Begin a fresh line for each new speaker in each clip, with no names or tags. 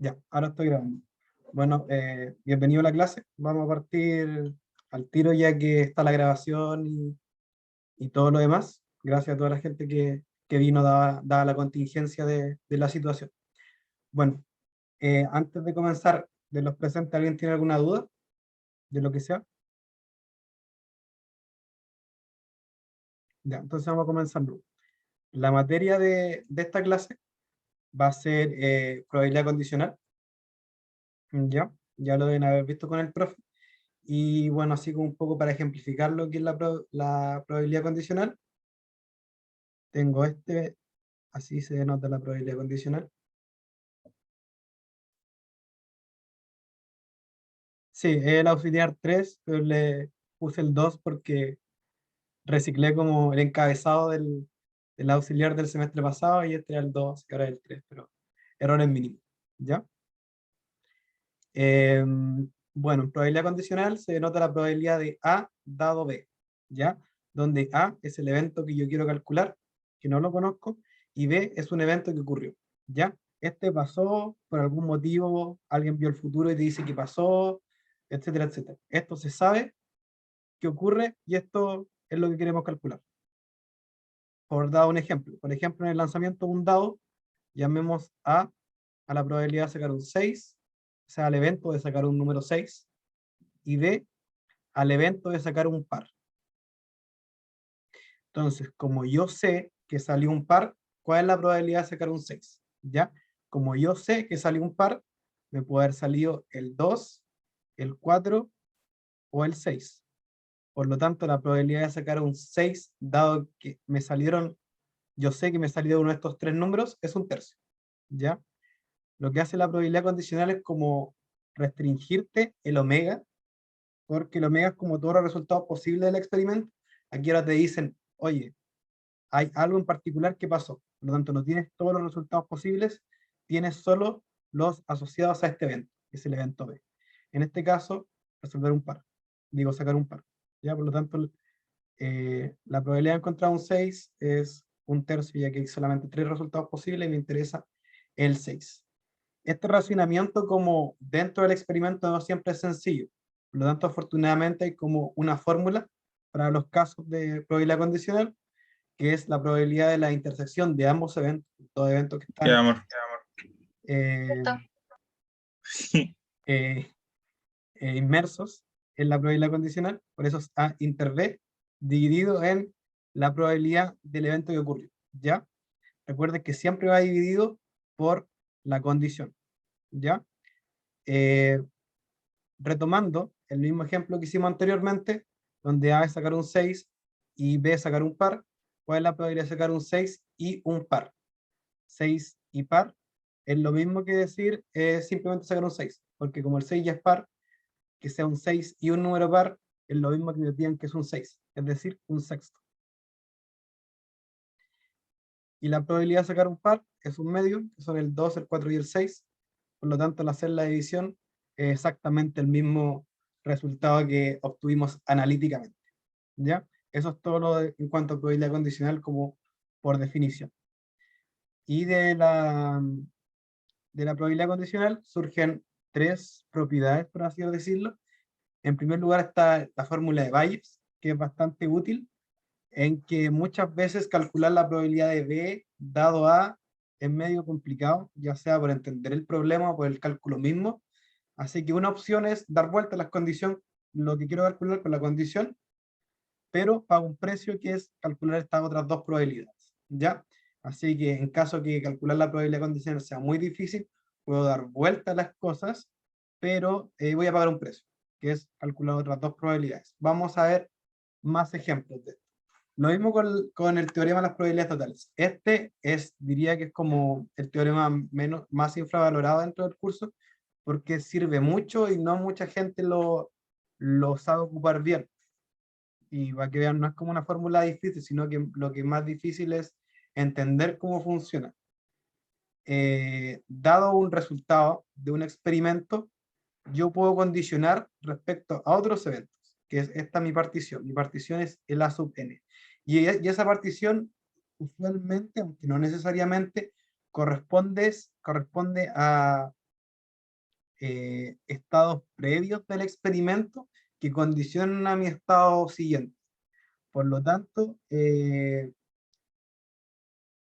Ya, ahora estoy grabando. Bueno, bienvenido a la clase. Vamos a partir al tiro ya que está la grabación y todo lo demás. Gracias a toda la gente que vino dada la contingencia de la situación. Bueno, antes de comenzar, de los presentes, ¿alguien tiene alguna duda de lo que sea? Ya, entonces vamos a comenzar. La materia de esta clase va a ser probabilidad condicional. Ya lo deben haber visto con el profe. Y bueno, así como un poco para ejemplificar lo que es la probabilidad condicional, tengo así se denota la probabilidad condicional. Sí, es el auxiliar 3 pero le puse el 2 porque reciclé como el encabezado del auxiliar del semestre pasado y este era el 2 y ahora es el 3 pero errores mínimos. ¿Ya? Bueno, en probabilidad condicional se denota la probabilidad de A dado B, ¿ya? Donde A es el evento que yo quiero calcular, que no lo conozco, y B es un evento que ocurrió, ¿ya? Este pasó por algún motivo, alguien vio el futuro y te dice que pasó, etcétera, etcétera. Esto se sabe que ocurre y esto es lo que queremos calcular. Por dar un ejemplo, por ejemplo, en el lanzamiento de un dado, llamemos a la probabilidad de sacar un 6, o sea, al evento de sacar un número 6, y B al evento de sacar un par. Entonces, como yo sé que salió un par, ¿cuál es la probabilidad de sacar un 6? ¿Ya? Como yo sé que salió un par, me puede haber salido el 2, el 4 o el 6. Por lo tanto, la probabilidad de sacar un 6, dado que yo sé que me salió uno de estos tres números, es un tercio. ¿Ya? Lo que hace la probabilidad condicional es como restringirte el omega, porque el omega es como todos los resultados posibles del experimento. Aquí ahora te dicen, oye, hay algo en particular que pasó. Por lo tanto, no tienes todos los resultados posibles, tienes solo los asociados a este evento, que es el evento B. En este caso, resolver un par. Digo, sacar un par. ¿Ya? Por lo tanto, la probabilidad de encontrar un 6 es un tercio, ya que hay solamente tres resultados posibles y me interesa el 6. Este racionamiento como dentro del experimento no siempre es sencillo. Por lo tanto, afortunadamente hay como una fórmula para los casos de probabilidad condicional, que es la probabilidad de la intersección de ambos eventos, dos eventos que
Ya,
están
amor.
eh, eh, inmersos en la probabilidad condicional, por eso es A inter B, dividido en la probabilidad del evento que ocurrió. ¿Ya? Recuerden que siempre va dividido por la condición. ¿Ya? Eh, Retomando el mismo ejemplo que hicimos anteriormente, donde A es sacar un 6 y B es sacar un par, ¿cuál es la probabilidad de sacar un 6 y un par? 6 y par es lo mismo que decir simplemente sacar un 6, porque como el 6 ya es par, que sea un 6 y un número par es lo mismo que me digan que es un 6, es decir, un sexto. Y la probabilidad de sacar un par es un medio, que son el 2, el 4 y el 6. Por lo tanto, al hacer la división es exactamente el mismo resultado que obtuvimos analíticamente. ¿Ya? Eso es todo en cuanto a probabilidad condicional como por definición. Y de la probabilidad condicional surgen tres propiedades, por así decirlo. En primer lugar está la fórmula de Bayes, que es bastante útil, en que muchas veces calcular la probabilidad de B dado A es medio complicado, ya sea por entender el problema o por el cálculo mismo. Así que una opción es dar vuelta a las condiciones, lo que quiero calcular con la condición, pero pago un precio que es calcular estas otras dos probabilidades, ¿ya? Así que en caso que calcular la probabilidad condicional sea muy difícil, puedo dar vuelta a las cosas, pero voy a pagar un precio, que es calcular otras dos probabilidades. Vamos a ver más ejemplos de esto. Lo mismo con el teorema de las probabilidades totales. Diría que es como el teorema más infravalorado dentro del curso, porque sirve mucho y no mucha gente lo sabe ocupar bien. Y para que vean, no es como una fórmula difícil, sino que lo que es más difícil es entender cómo funciona. Dado un resultado de un experimento, yo puedo condicionar respecto a otros eventos, que es esta mi partición. Mi partición es el A sub n. Y esa partición, usualmente, aunque no necesariamente, corresponde estados previos del experimento que condicionan a mi estado siguiente. Por lo tanto,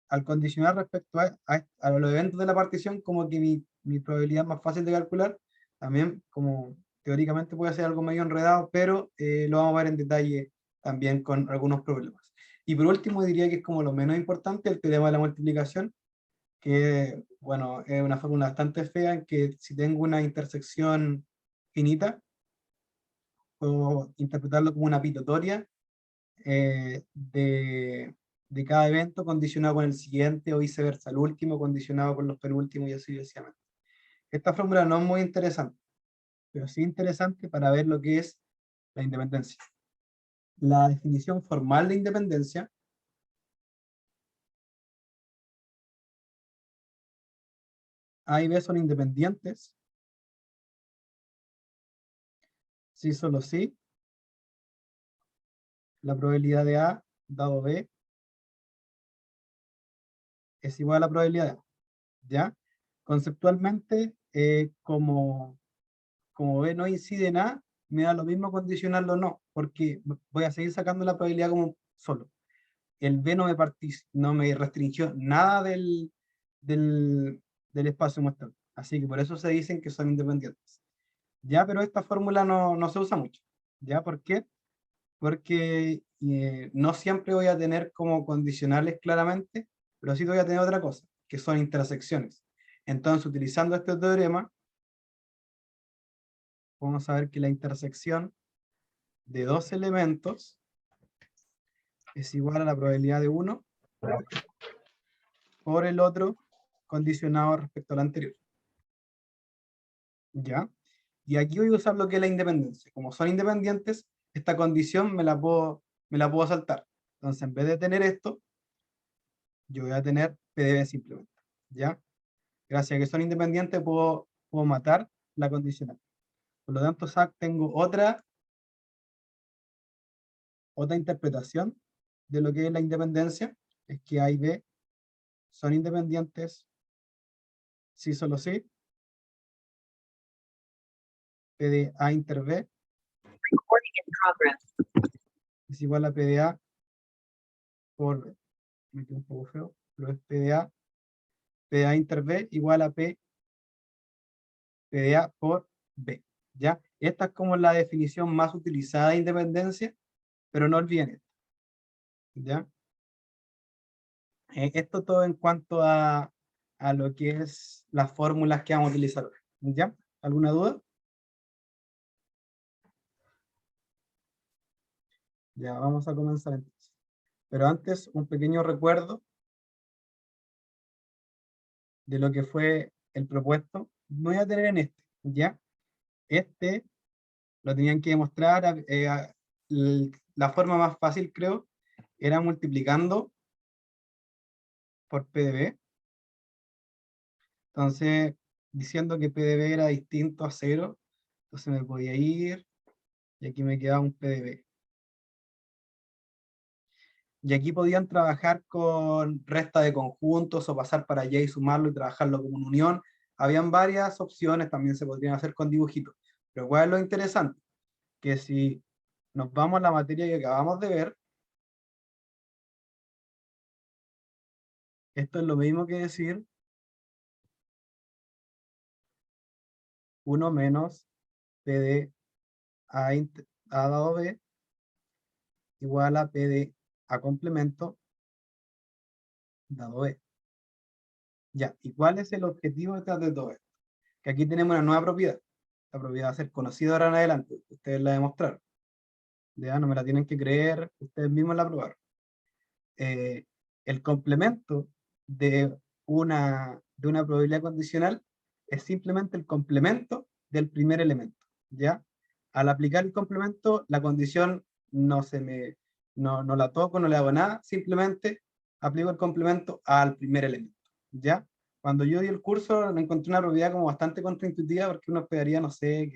al condicionar respecto a los eventos de la partición, como que mi probabilidad es más fácil de calcular, también como teóricamente puede ser algo medio enredado, pero lo vamos a ver en detalle también con algunos problemas. Y por último diría que es como lo menos importante, el teorema de la multiplicación, que bueno, es una fórmula bastante fea, en que si tengo una intersección finita, puedo interpretarlo como una pitotoria de cada evento condicionado con el siguiente o viceversa, el último condicionado con los penúltimos y así sucesivamente. Esta fórmula no es muy interesante, pero sí interesante para ver lo que es la independencia. La definición formal de independencia A y B son independientes si solo si la probabilidad de A dado B es igual a la probabilidad de A. ¿Ya? Conceptualmente, como B no incide en A, me da lo mismo condicionarlo o no, porque voy a seguir sacando la probabilidad como solo. El B no me restringió nada del espacio muestral. Así que por eso se dicen que son independientes. Ya, pero esta fórmula no se usa mucho. ¿Ya? ¿Por qué? Porque no siempre voy a tener como condicionales claramente, pero sí voy a tener otra cosa, que son intersecciones. Entonces, utilizando este teorema, vamos a ver que la intersección de dos elementos es igual a la probabilidad de uno por el otro condicionado respecto al anterior. ¿Ya? Y aquí voy a usar lo que es la independencia. Como son independientes, esta condición me la puedo saltar. Entonces, en vez de tener esto, yo voy a tener PDB simplemente. ¿Ya? Gracias a que son independientes, puedo matar la condicional. Por lo tanto, tengo otra interpretación de lo que es la independencia, es que A y B son independientes si solo si P de A inter B es igual a P de A por B. Me quedó un poco feo, pero es P de A inter B igual a P de A por B. ¿Ya? Esta es como la definición más utilizada de independencia, pero no olviden esto. ¿Ya? Esto todo en cuanto a lo que es las fórmulas que vamos a utilizar hoy. ¿Ya? ¿Alguna duda? Ya, vamos a comenzar entonces. Pero antes, un pequeño recuerdo de lo que fue el propuesto. No voy a tener en este, ¿ya? Este lo tenían que demostrar, la forma más fácil, creo, era multiplicando por PDB. Entonces, diciendo que PDB era distinto a 0, entonces me podía ir, y aquí me quedaba un PDB. Y aquí podían trabajar con resta de conjuntos o pasar para allá y sumarlo y trabajarlo como una unión. Habían varias opciones, también se podrían hacer con dibujitos. Pero ¿cuál es lo interesante? Que si nos vamos a la materia que acabamos de ver, esto es lo mismo que decir 1 menos P de A dado B igual a P de A complemento dado B. Ya, ¿y cuál es el objetivo detrás de todo esto? Que aquí tenemos una nueva propiedad. La propiedad va a ser conocida ahora en adelante. Ustedes la demostraron. Ya no me la tienen que creer, ustedes mismos la probaron. El complemento de una probabilidad condicional es simplemente el complemento del primer elemento, ¿ya? Al aplicar el complemento, la condición no la toco, no le hago nada, simplemente aplico el complemento al primer elemento, ¿ya? Cuando yo di el curso, me encontré una propiedad como bastante contraintuitiva, porque uno esperaría, no sé,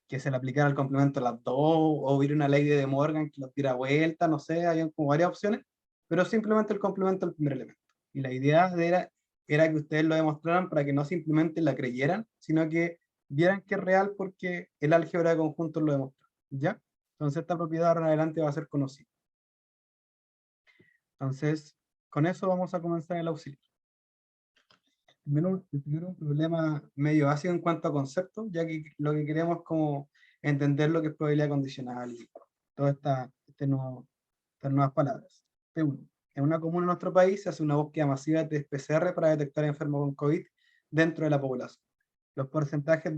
que se le aplicara el complemento a las dos, o hubiera una ley de De Morgan que lo tira vuelta, no sé, hay como varias opciones, pero simplemente el complemento al primer elemento. Y la idea era era que ustedes lo demostraran para que no simplemente la creyeran, sino que vieran que es real porque el álgebra de conjuntos lo demuestra, ¿ya? Entonces esta propiedad ahora en adelante va a ser conocida. Entonces, con eso vamos a comenzar el auxiliar. Primero un problema medio básico en cuanto a conceptos, ya que lo que queremos es como entender lo que es probabilidad condicional y todas estas nuevas palabras. P1. En una comuna en nuestro país se hace una búsqueda masiva de test PCR para detectar enfermos con COVID dentro de la población. Los porcentajes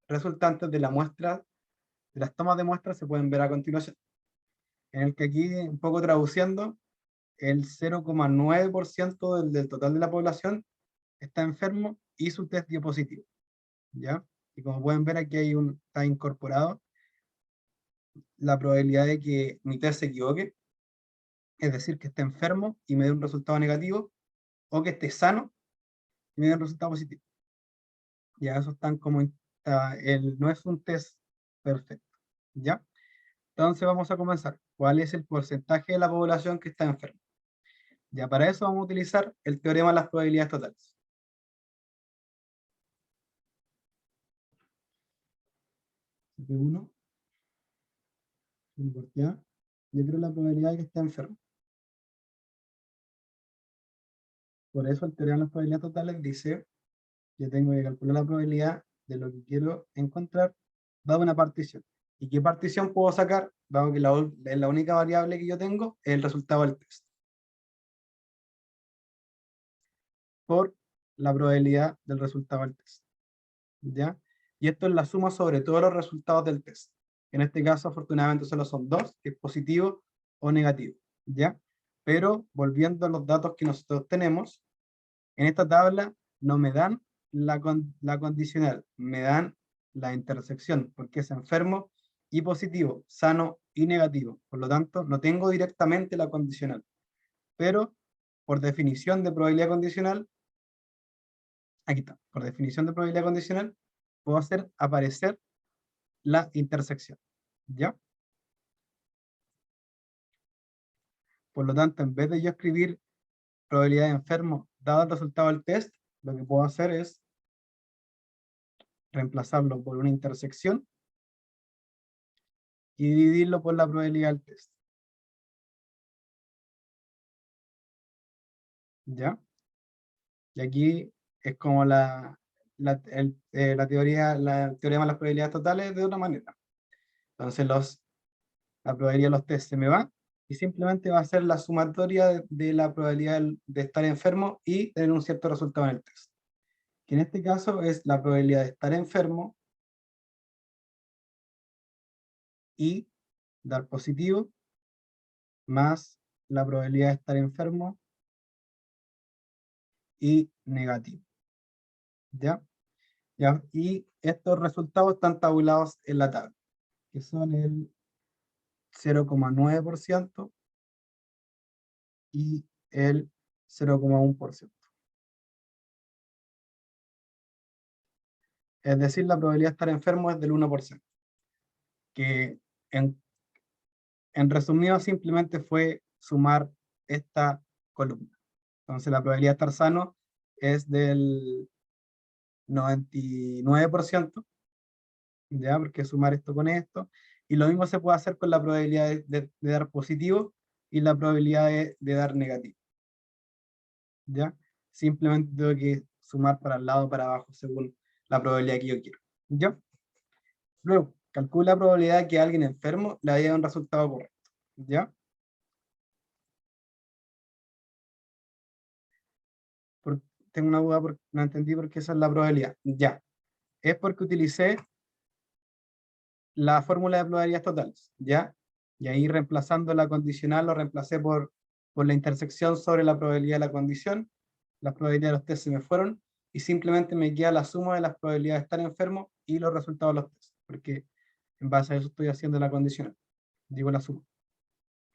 resultantes de la muestra, de las tomas de muestras, se pueden ver a continuación. En el que aquí, un poco traduciendo, el 0,9% del total de la población está enfermo y su test dio positivo, ¿ya? Y como pueden ver aquí está incorporado la probabilidad de que mi test se equivoque, es decir, que esté enfermo y me dé un resultado negativo, o que esté sano y me dé un resultado positivo. Ya eso están como, no es un test perfecto, ¿ya? Entonces vamos a comenzar. ¿Cuál es el porcentaje de la población que está enferma? Ya para eso vamos a utilizar el teorema de las probabilidades totales. P1, yo creo la probabilidad de que esté enfermo. Por eso el teorema de las probabilidades totales dice que tengo que calcular la probabilidad de lo que quiero encontrar dado una partición. ¿Y qué partición puedo sacar? Dado que la única variable que yo tengo es el resultado del test. Por la probabilidad del resultado del test. ¿Ya? Y esto es la suma sobre todos los resultados del test. En este caso, afortunadamente, solo son dos, que es positivo o negativo. ¿Ya? Pero, volviendo a los datos que nosotros tenemos, en esta tabla no me dan la condicional, me dan la intersección, porque es enfermo y positivo, sano y negativo. Por lo tanto, no tengo directamente la condicional. Pero, por definición de probabilidad condicional, aquí está, por definición de probabilidad condicional, puedo hacer aparecer la intersección. ¿Ya? Por lo tanto, en vez de yo escribir probabilidad de enfermo dado el resultado del test, lo que puedo hacer es reemplazarlo por una intersección y dividirlo por la probabilidad del test. ¿Ya? Y aquí es como la teoría, la teorema de las probabilidades totales de otra manera. Entonces la probabilidad de los test se me va y simplemente va a ser la sumatoria de la probabilidad de estar enfermo y tener un cierto resultado en el test. Que en este caso es la probabilidad de estar enfermo y dar positivo, más la probabilidad de estar enfermo y negativo. ¿Ya? ¿Ya? Y estos resultados están tabulados en la tabla, que son el 0,9% y el 0,1%. Es decir, la probabilidad de estar enfermo es del 1%, que en resumido simplemente fue sumar esta columna. Entonces la probabilidad de estar sano es del 99%, ¿ya? Porque sumar esto con esto. Y lo mismo se puede hacer con la probabilidad de dar positivo y la probabilidad de dar negativo, ¿ya? Simplemente tengo que sumar para el lado o para abajo según la probabilidad que yo quiero, ¿ya? Luego, calcula la probabilidad de que alguien enfermo le haya dado un resultado correcto, ¿ya? Por- Tengo una duda, no entendí por qué esa es la probabilidad. Ya, es porque utilicé la fórmula de probabilidades totales, ¿ya? Y ahí reemplazando la condicional lo reemplacé por la intersección sobre la probabilidad de la condición, las probabilidades de los test se me fueron, y simplemente me queda la suma de las probabilidades de estar enfermo y los resultados de los test, porque en base a eso estoy haciendo la condicional, digo la suma,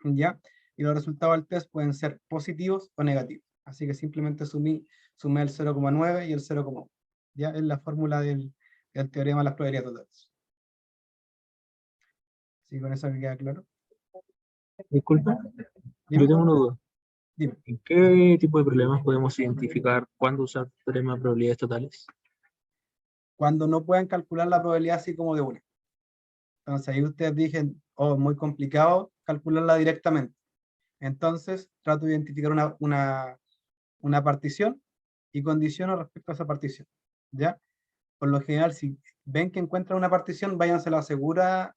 ¿ya? Y los resultados del test pueden ser positivos o negativos, así que simplemente sumé el 0,9 y el 0,1, ¿ya? Es la fórmula del teorema de las probabilidades totales. ¿Sí, con eso me queda claro?
Disculpa,
Dime.
yo tengo una duda.
Dime,
¿En qué tipo de problemas podemos identificar cuándo usar teorema de probabilidades totales?
cuando no pueden calcular la probabilidad así como de una. Entonces ahí ustedes dicen, oh, es muy complicado calcularla directamente. Entonces trato de identificar una partición y condiciono respecto a esa partición. ¿Ya? Por lo general, si ven que encuentran una partición, váyanse a la segura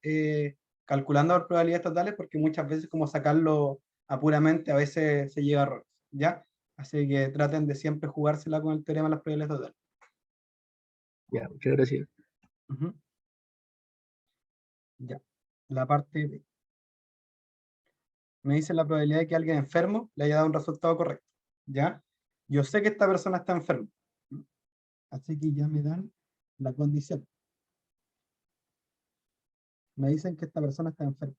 calculando por probabilidades totales, porque muchas veces como sacarlo apuramente a veces se lleva a errores. ¿Ya? Así que traten de siempre jugársela con el teorema de las probabilidades totales.
Ya, muchas gracias.
Ujú. Ya. La parte B. Me dice la probabilidad de que alguien enfermo le haya dado un resultado correcto. ¿Ya? Yo sé que esta persona está enferma. Así que ya me dan la condición. Me dicen que esta persona está enferma.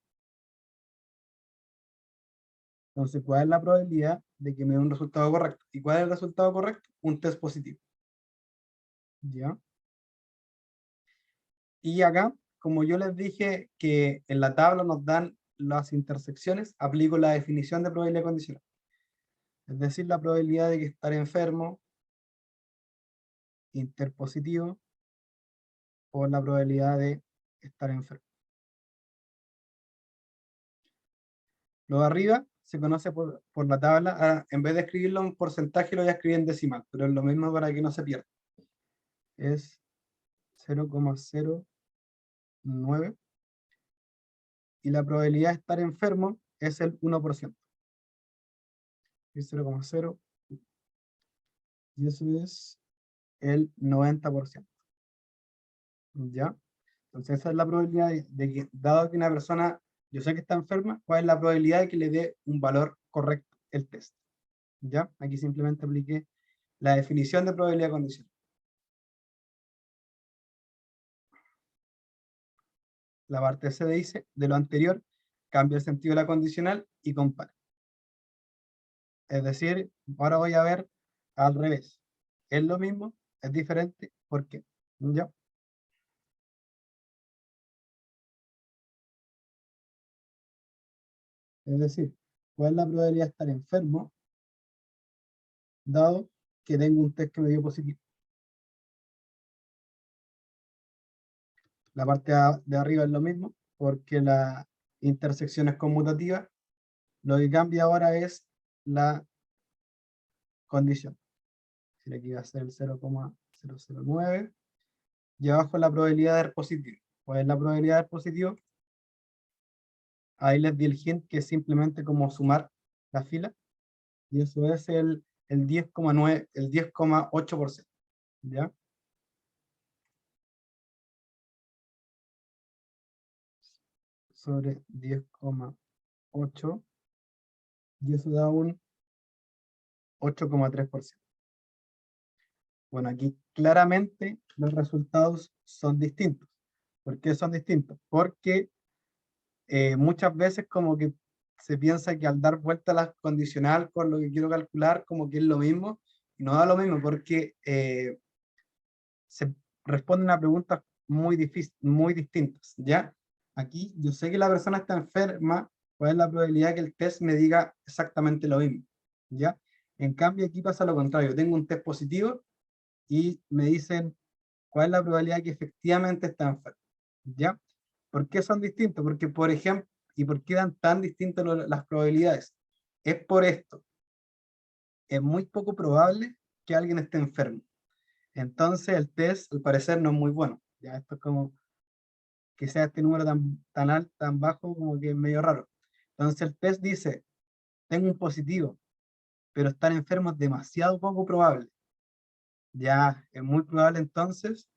Entonces, ¿cuál es la probabilidad de que me dé un resultado correcto? ¿Y cuál es el resultado correcto? Un test positivo. ¿Ya? Y acá, como yo les dije que en la tabla nos dan las intersecciones, aplico la definición de probabilidad condicional. Es decir, la probabilidad de que estar enfermo, interpositivo, por la probabilidad de estar enfermo. Lo de arriba se conoce por la tabla. Ahora, en vez de escribirlo en porcentaje, lo voy a escribir en decimal, pero es lo mismo para que no se pierda. Es 0,09 y la probabilidad de estar enfermo es el 1%. Es 0,0 y eso es el 90%. ¿Ya? Entonces esa es la probabilidad de que, dado que una persona, yo sé que está enferma, ¿cuál es la probabilidad de que le dé un valor correcto el test? ¿Ya? Aquí simplemente apliqué la definición de probabilidad condicional. La parte C dice, de lo anterior, cambia el sentido de la condicional y compara. Es decir, ahora voy a ver al revés. ¿Es lo mismo? ¿Es diferente? ¿Por qué? ¿Ya? Es decir, ¿cuál es la probabilidad de estar enfermo dado que tengo un test que me dio positivo? La parte de arriba es lo mismo, porque la intersección es conmutativa. Lo que cambia ahora es la condición. Si aquí va a ser el 0,009 y abajo la probabilidad de dar positivo. ¿Cuál es la probabilidad de dar positivo? Ahí les di el hint que es simplemente como sumar la fila y eso es el 10,9, el 10,8%. ¿Ya? Sobre 10,8 y eso da un 8,3%. Bueno, aquí claramente los resultados son distintos. ¿Por qué son distintos? Porque muchas veces como que se piensa que al dar vuelta a la condicional con lo que quiero calcular, como que es lo mismo, y no da lo mismo porque se responden a preguntas muy difíciles, muy distintas, ¿ya? Aquí yo sé que la persona está enferma, ¿cuál es la probabilidad que el test me diga exactamente lo mismo? ¿Ya? En cambio aquí pasa lo contrario, tengo un test positivo y me dicen cuál es la probabilidad que efectivamente está enfermo, ¿ya? ¿Por qué son distintos? Porque, por ejemplo, ¿y por qué dan tan distintas las probabilidades? Es por esto, es muy poco probable que alguien esté enfermo. Entonces el test, al parecer, no es muy bueno. Ya esto es como que sea este número tan alto, tan bajo, como que es medio raro. Entonces el test dice, tengo un positivo, pero estar enfermo es demasiado poco probable. Ya es muy probable entonces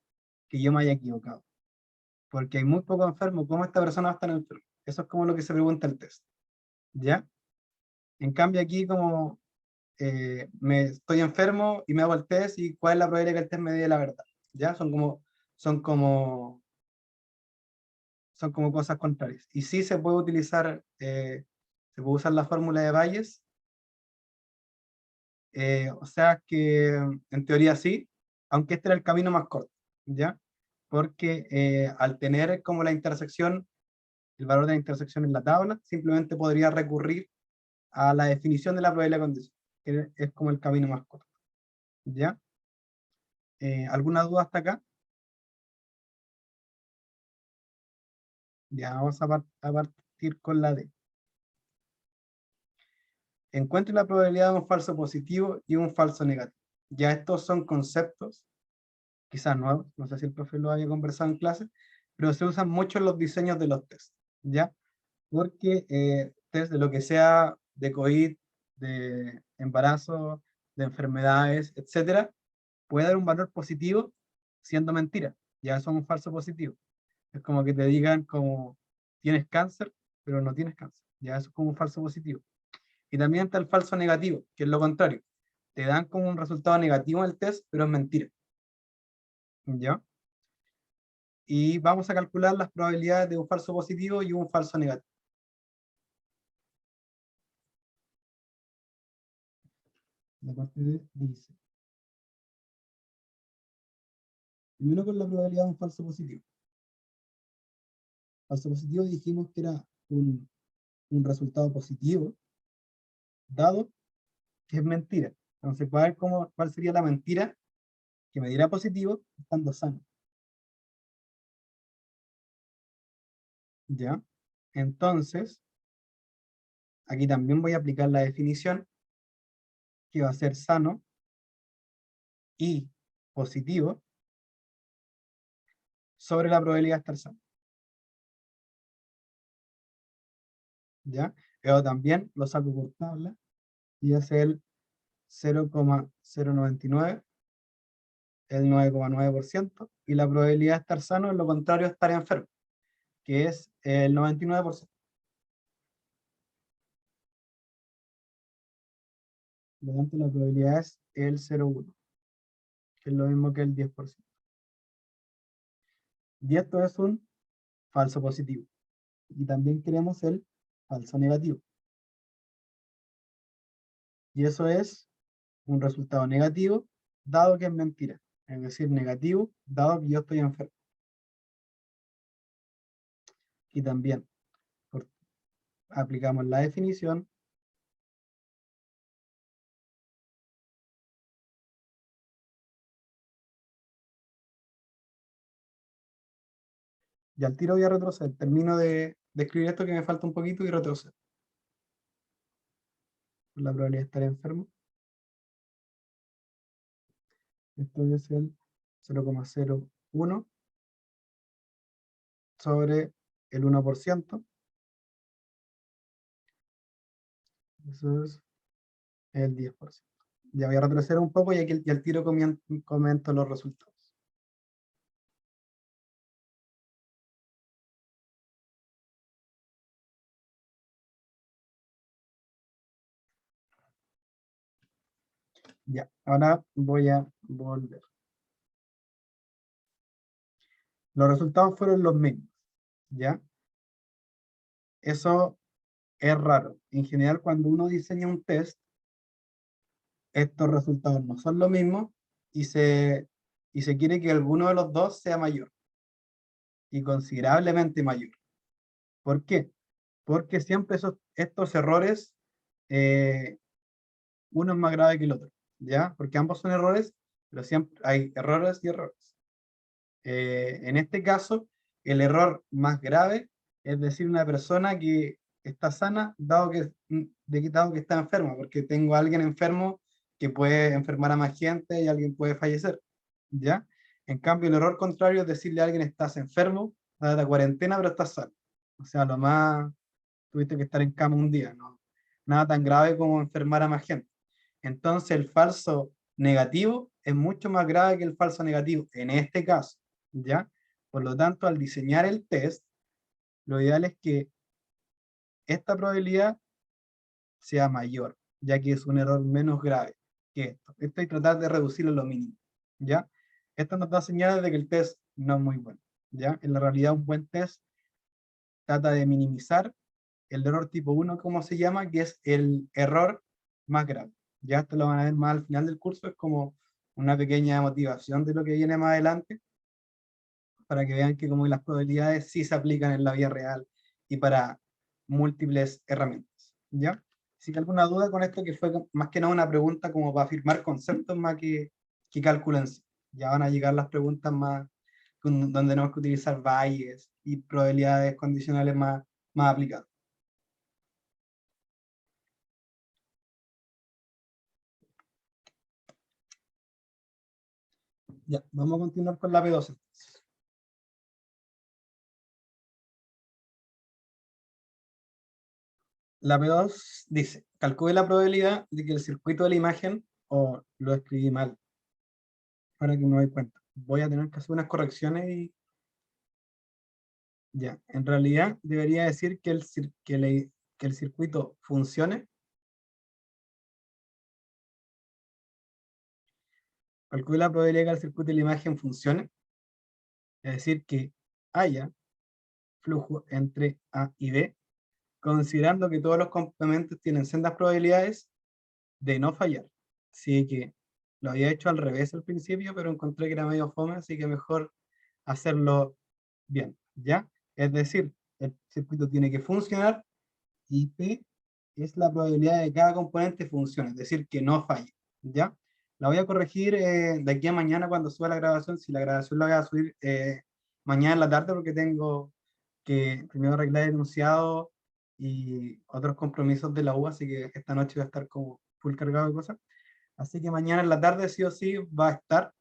que yo me haya equivocado. Porque hay muy poco enfermo, ¿cómo esta persona va a estar enferma? Eso es como lo que se pregunta el test. ¿Ya? En cambio aquí como me estoy enfermo y me hago el test y cuál es la probabilidad que el test me dé la verdad. ¿Ya? Son como son como cosas contrarias. Y sí se puede usar la fórmula de Bayes, o sea que en teoría sí, aunque este era el camino más corto, ¿ya? Porque al tener como la intersección, el valor de la intersección en la tabla, simplemente podría recurrir a la definición de la probabilidad condicional, que es como el camino más corto. ¿Ya? ¿Alguna duda hasta acá? Ya vamos a partir con la D. Encuentre la probabilidad de un falso positivo y un falso negativo. Ya estos son conceptos, quizás nuevos, no sé si el profe lo haya conversado en clase, pero se usan mucho en los diseños de los test, ¿ya? Porque test de lo que sea de COVID, de embarazo, de enfermedades, etcétera, puede dar un valor positivo siendo mentira, ya eso es un falso positivo. Es como que te digan como tienes cáncer, pero no tienes cáncer, ya eso es como un falso positivo. Y también está el falso negativo, que es lo contrario. Te dan como un resultado negativo en el test, pero es mentira. ¿Ya? Y vamos a calcular las probabilidades de un falso positivo y un falso negativo. La parte D dice, primero con la probabilidad de un falso positivo. Falso positivo dijimos que era un resultado positivo, dado que es mentira. Entonces, ¿cuál sería la mentira que me dirá positivo estando sano? ¿Ya? Entonces, aquí también voy a aplicar la definición, que va a ser sano y positivo sobre la probabilidad de estar sano. ¿Ya? Pero también lo saco por tabla y es el 0,099, el 9,9%, y la probabilidad de estar sano es lo contrario a estar enfermo, que es el 99%. Por lo tanto, la probabilidad es el 0,1, que es lo mismo que el 10%. Y esto es un falso positivo. Y también queremos el falso negativo. Y eso es un resultado negativo, dado que es mentira. Es decir, negativo, dado que yo estoy enfermo. Y también aplicamos la definición. Y al tiro voy a retroceder. Termino de escribir esto que me falta un poquito y retrocedo. La probabilidad de estar enfermo. Esto es el 0,01 sobre el 1%. Eso es el 10%. Ya voy a retroceder un poco y aquí al tiro comento los resultados. Ya, ahora voy a volver. Los resultados fueron los mismos, ¿ya? Eso es raro. En general, cuando uno diseña un test, estos resultados no son lo mismo y se quiere que alguno de los dos sea mayor, y considerablemente mayor. ¿Por qué? Porque siempre estos errores, eh, uno es más grave que el otro, ¿ya? Porque ambos son errores, pero siempre hay errores y errores. En este caso, el error más grave es decir una persona que está sana, dado que está enferma, porque tengo a alguien enfermo que puede enfermar a más gente y alguien puede fallecer, ¿ya? En cambio, el error contrario es decirle a alguien estás enfermo, a la cuarentena, pero estás sano. O sea, lo más, tuviste que estar en cama un día, ¿no? Nada tan grave como enfermar a más gente. Entonces, el falso negativo es mucho más grave que el falso negativo, en este caso, ¿ya? Por lo tanto, al diseñar el test, lo ideal es que esta probabilidad sea mayor, ya que es un error menos grave que esto. Esto hay que tratar de reducirlo a lo mínimo, ¿ya? Esto nos da señales de que el test no es muy bueno, ¿ya? En la realidad, un buen test trata de minimizar el error tipo 1, como se llama, que es el error más grave. Ya esto lo van a ver más al final del curso, es como una pequeña motivación de lo que viene más adelante, para que vean que como las probabilidades sí se aplican en la vida real y para múltiples herramientas, ¿ya? Si hay alguna duda con esto, que fue más que nada una pregunta como para afirmar conceptos más que cálculo en sí. Ya van a llegar las preguntas más donde tenemos que utilizar valles y probabilidades condicionales más aplicadas. Ya, vamos a continuar con la P2 entonces. La P2 dice, calcule la probabilidad de que el circuito de la imagen, o lo escribí mal, ahora que me doy cuenta. Voy a tener que hacer unas correcciones y ya. En realidad debería decir que que el circuito funcione. Calcule la probabilidad de que el circuito de la imagen funcione. Es decir, que haya flujo entre A y B, considerando que todos los complementos tienen sendas probabilidades de no fallar. Así que lo había hecho al revés al principio, pero encontré que era medio fome, así que mejor hacerlo bien, ¿ya? Es decir, el circuito tiene que funcionar y P es la probabilidad de que cada componente funcione, es decir, que no falle, ¿ya? La voy a corregir de aquí a mañana cuando suba la grabación, si la grabación la voy a subir mañana en la tarde porque tengo que primero arreglar el enunciado y otros compromisos de la U, así que esta noche voy a estar como full cargado de cosas. Así que mañana en la tarde sí o sí va a estar,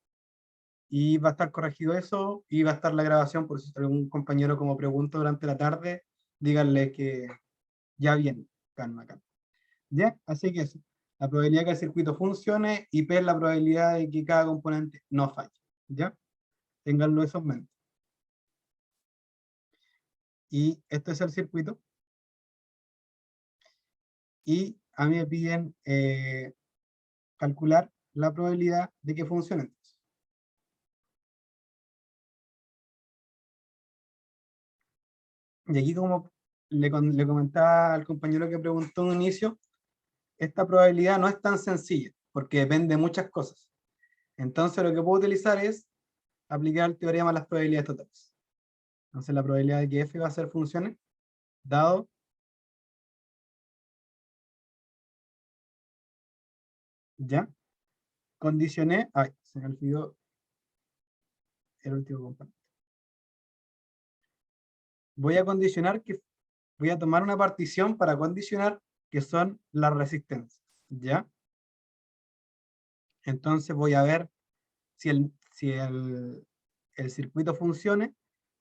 y va a estar corregido eso, y va a estar la grabación, por si algún compañero como pregunta durante la tarde, díganle que ya viene, calma, calma. ¿Ya? Así que eso, la probabilidad de que el circuito funcione y P es la probabilidad de que cada componente no falle, ¿ya? Ténganlo eso en mente. Y este es el circuito. Y a mí me piden calcular la probabilidad de que funcione. Entonces. Y aquí como le comentaba al compañero que preguntó en un inicio, esta probabilidad no es tan sencilla, porque depende de muchas cosas. Entonces lo que puedo utilizar es aplicar el teorema a las probabilidades totales. Entonces la probabilidad de que f va a ser funciones, dado ya, condicioné, ay, se me olvidó el último componente. Voy a condicionar que, voy a tomar una partición para condicionar que son las resistencias, ¿ya? Entonces voy a ver si el circuito funcione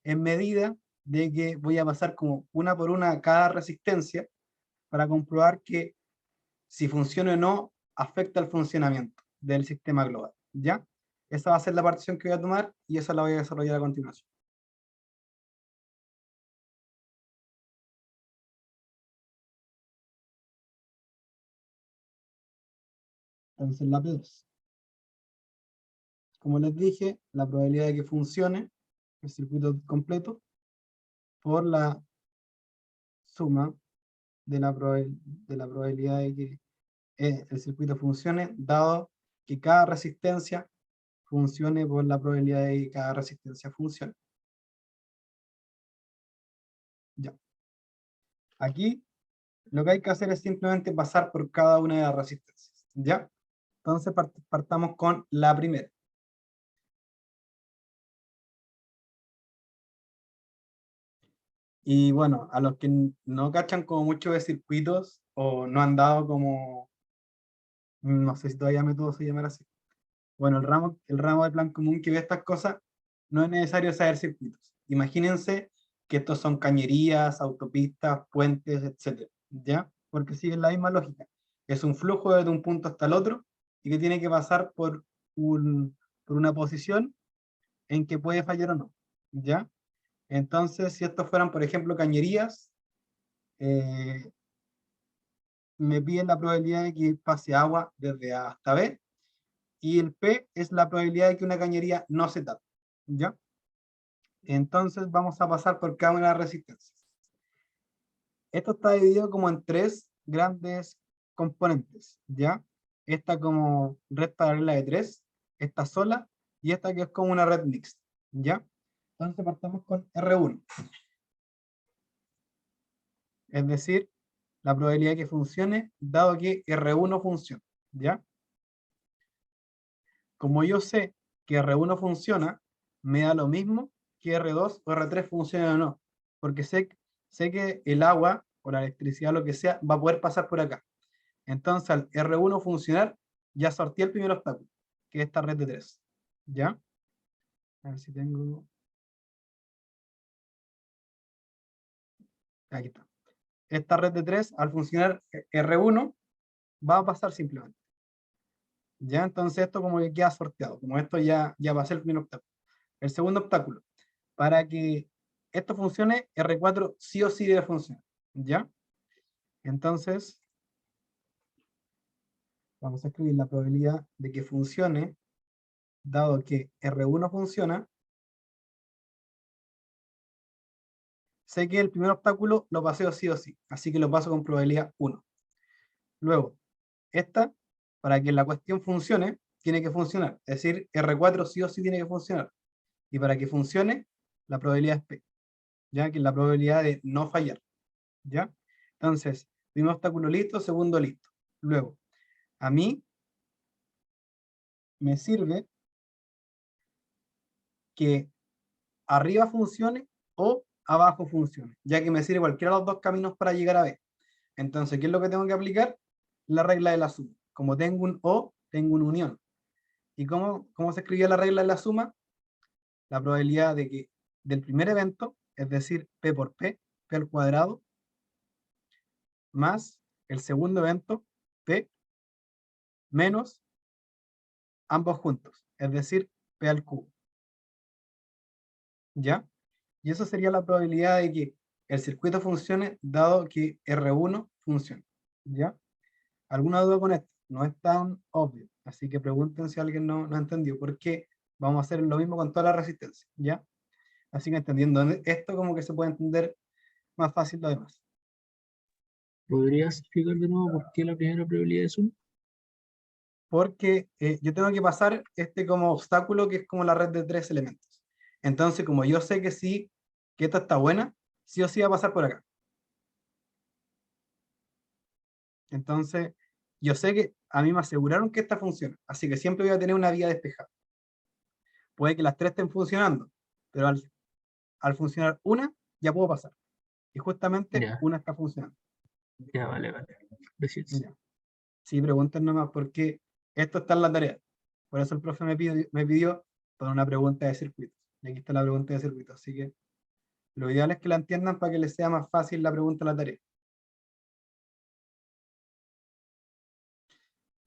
en medida de que voy a pasar como una por una cada resistencia para comprobar que si funciona o no afecta el funcionamiento del sistema global, ¿ya? Esa va a ser la partición que voy a tomar y esa la voy a desarrollar a continuación. Entonces la P2. Como les dije, la probabilidad de que funcione el circuito completo por la suma de la probabilidad de que el circuito funcione, dado que cada resistencia funcione por la probabilidad de que cada resistencia funcione. Ya. Aquí lo que hay que hacer es simplemente pasar por cada una de las resistencias. ¿Ya? Entonces partamos con la primera. Y bueno, a los que no cachan como mucho de circuitos o no han dado como, no sé si todavía método se llamará así. Bueno, el ramo de plan común que ve estas cosas, no es necesario saber circuitos. Imagínense que estos son cañerías, autopistas, puentes, etcétera, ¿ya? Porque siguen la misma lógica. Es un flujo desde un punto hasta el otro y que tiene que pasar por una posición en que puede fallar o no, ¿ya? Entonces, si estos fueran, por ejemplo, cañerías, eh, me piden la probabilidad de que pase agua desde A hasta B, y el P es la probabilidad de que una cañería no se tape, ¿ya? Entonces vamos a pasar por cada una de las resistencias. Esto está dividido como en tres grandes componentes, ¿ya? Esta como red paralela de tres, esta sola, y esta que es como una red mixta, ¿ya? Entonces partamos con R1. Es decir, la probabilidad de que funcione, dado que R1 funciona, ¿ya? Como yo sé que R1 funciona, me da lo mismo que R2 o R3 funcione o no, porque sé que el agua o la electricidad, lo que sea, va a poder pasar por acá. Entonces, al R1 funcionar, ya sorteé el primer obstáculo, que es esta red de 3. ¿Ya? A ver si tengo... Aquí está. Esta red de 3, al funcionar R1, va a pasar simplemente. ¿Ya? Entonces esto como que queda sorteado, como esto ya va a ser el primer obstáculo. El segundo obstáculo, para que esto funcione, R4 sí o sí debe funcionar. ¿Ya? Entonces, vamos a escribir la probabilidad de que funcione, dado que R1 funciona. Sé que el primer obstáculo lo paseo sí o sí, así que lo paso con probabilidad 1. Luego, esta, para que la cuestión funcione, tiene que funcionar. Es decir, R4 sí o sí tiene que funcionar. Y para que funcione, la probabilidad es P, ya que es la probabilidad de no fallar. ¿Ya? Entonces, primer obstáculo listo, segundo listo. Luego, a mí me sirve que arriba funcione o abajo funcione, ya que me sirve cualquiera de los dos caminos para llegar a B. Entonces, ¿qué es lo que tengo que aplicar? La regla de la suma. Como tengo un O, tengo una unión. ¿Y cómo se escribía la regla de la suma? La probabilidad de que del primer evento, es decir, P por P al cuadrado, más el segundo evento, P, menos ambos juntos, es decir, P al cubo. ¿Ya? Y eso sería la probabilidad de que el circuito funcione dado que R1 funcione. ¿Ya? ¿Alguna duda con esto? No es tan obvio, así que pregunten si alguien no entendió, porque vamos a hacer lo mismo con toda la resistencia, ¿ya? Así que entendiendo esto, como que se puede entender más fácil lo demás.
¿Podrías explicar de nuevo por qué la primera probabilidad es 1?
Porque yo tengo que pasar este como obstáculo, que es como la red de 3 elementos. Entonces, como yo sé que sí, que esta está buena, sí o sí va a pasar por acá. Entonces, yo sé que a mí me aseguraron que esta funciona, así que siempre voy a tener una vía despejada. Puede que las tres estén funcionando, pero al funcionar una, ya puedo pasar. Y justamente
Ya,
una está funcionando.
ya, vale, vale. Gracias.
Ya. Sí, pregunten nomás, porque esto está en la tarea. Por eso el profe me pidió para una pregunta de circuito. Y aquí está la pregunta de circuito. Así que lo ideal es que la entiendan para que les sea más fácil la pregunta de la tarea.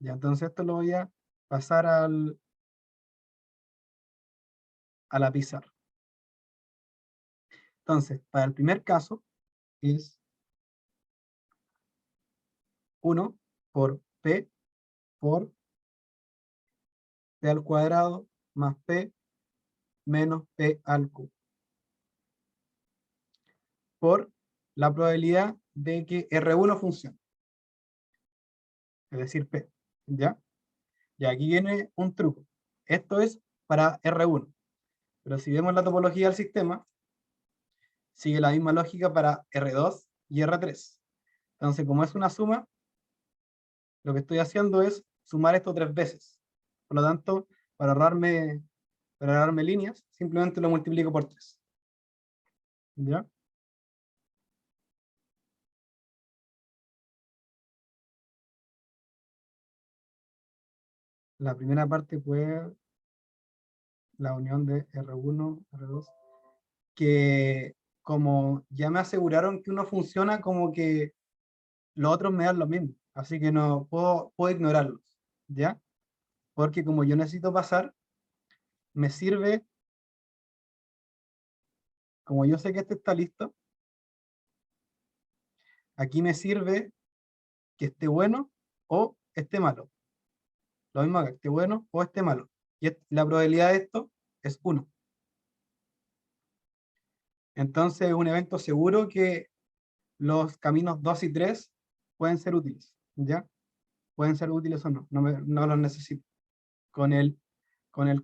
Ya, entonces esto lo voy a pasar a la pizarra. Entonces, para el primer caso es 1 por por P al cuadrado más P menos P al cubo. Por la probabilidad de que R1 funcione. Es decir, P. ¿Ya? Y aquí viene un truco. Esto es para R1. Pero si vemos la topología del sistema, sigue la misma lógica para R2 y R3. Entonces, como es una suma, lo que estoy haciendo es sumar esto 3 veces. Por lo tanto, para ahorrarme líneas, simplemente lo multiplico por 3. ¿Ya? La primera parte fue la unión de R1, R2, que como ya me aseguraron que uno funciona, como que los otros me dan lo mismo. Así que no puedo ignorarlos. ¿Ya? Porque como yo necesito pasar, me sirve, como yo sé que este está listo, aquí me sirve que esté bueno o esté malo. Lo mismo acá, esté bueno o esté malo. Y la probabilidad de esto es 1. Entonces es un evento seguro que los caminos 2 y 3 pueden ser útiles. ¿Ya? Pueden ser útiles o no. No los necesito. Con el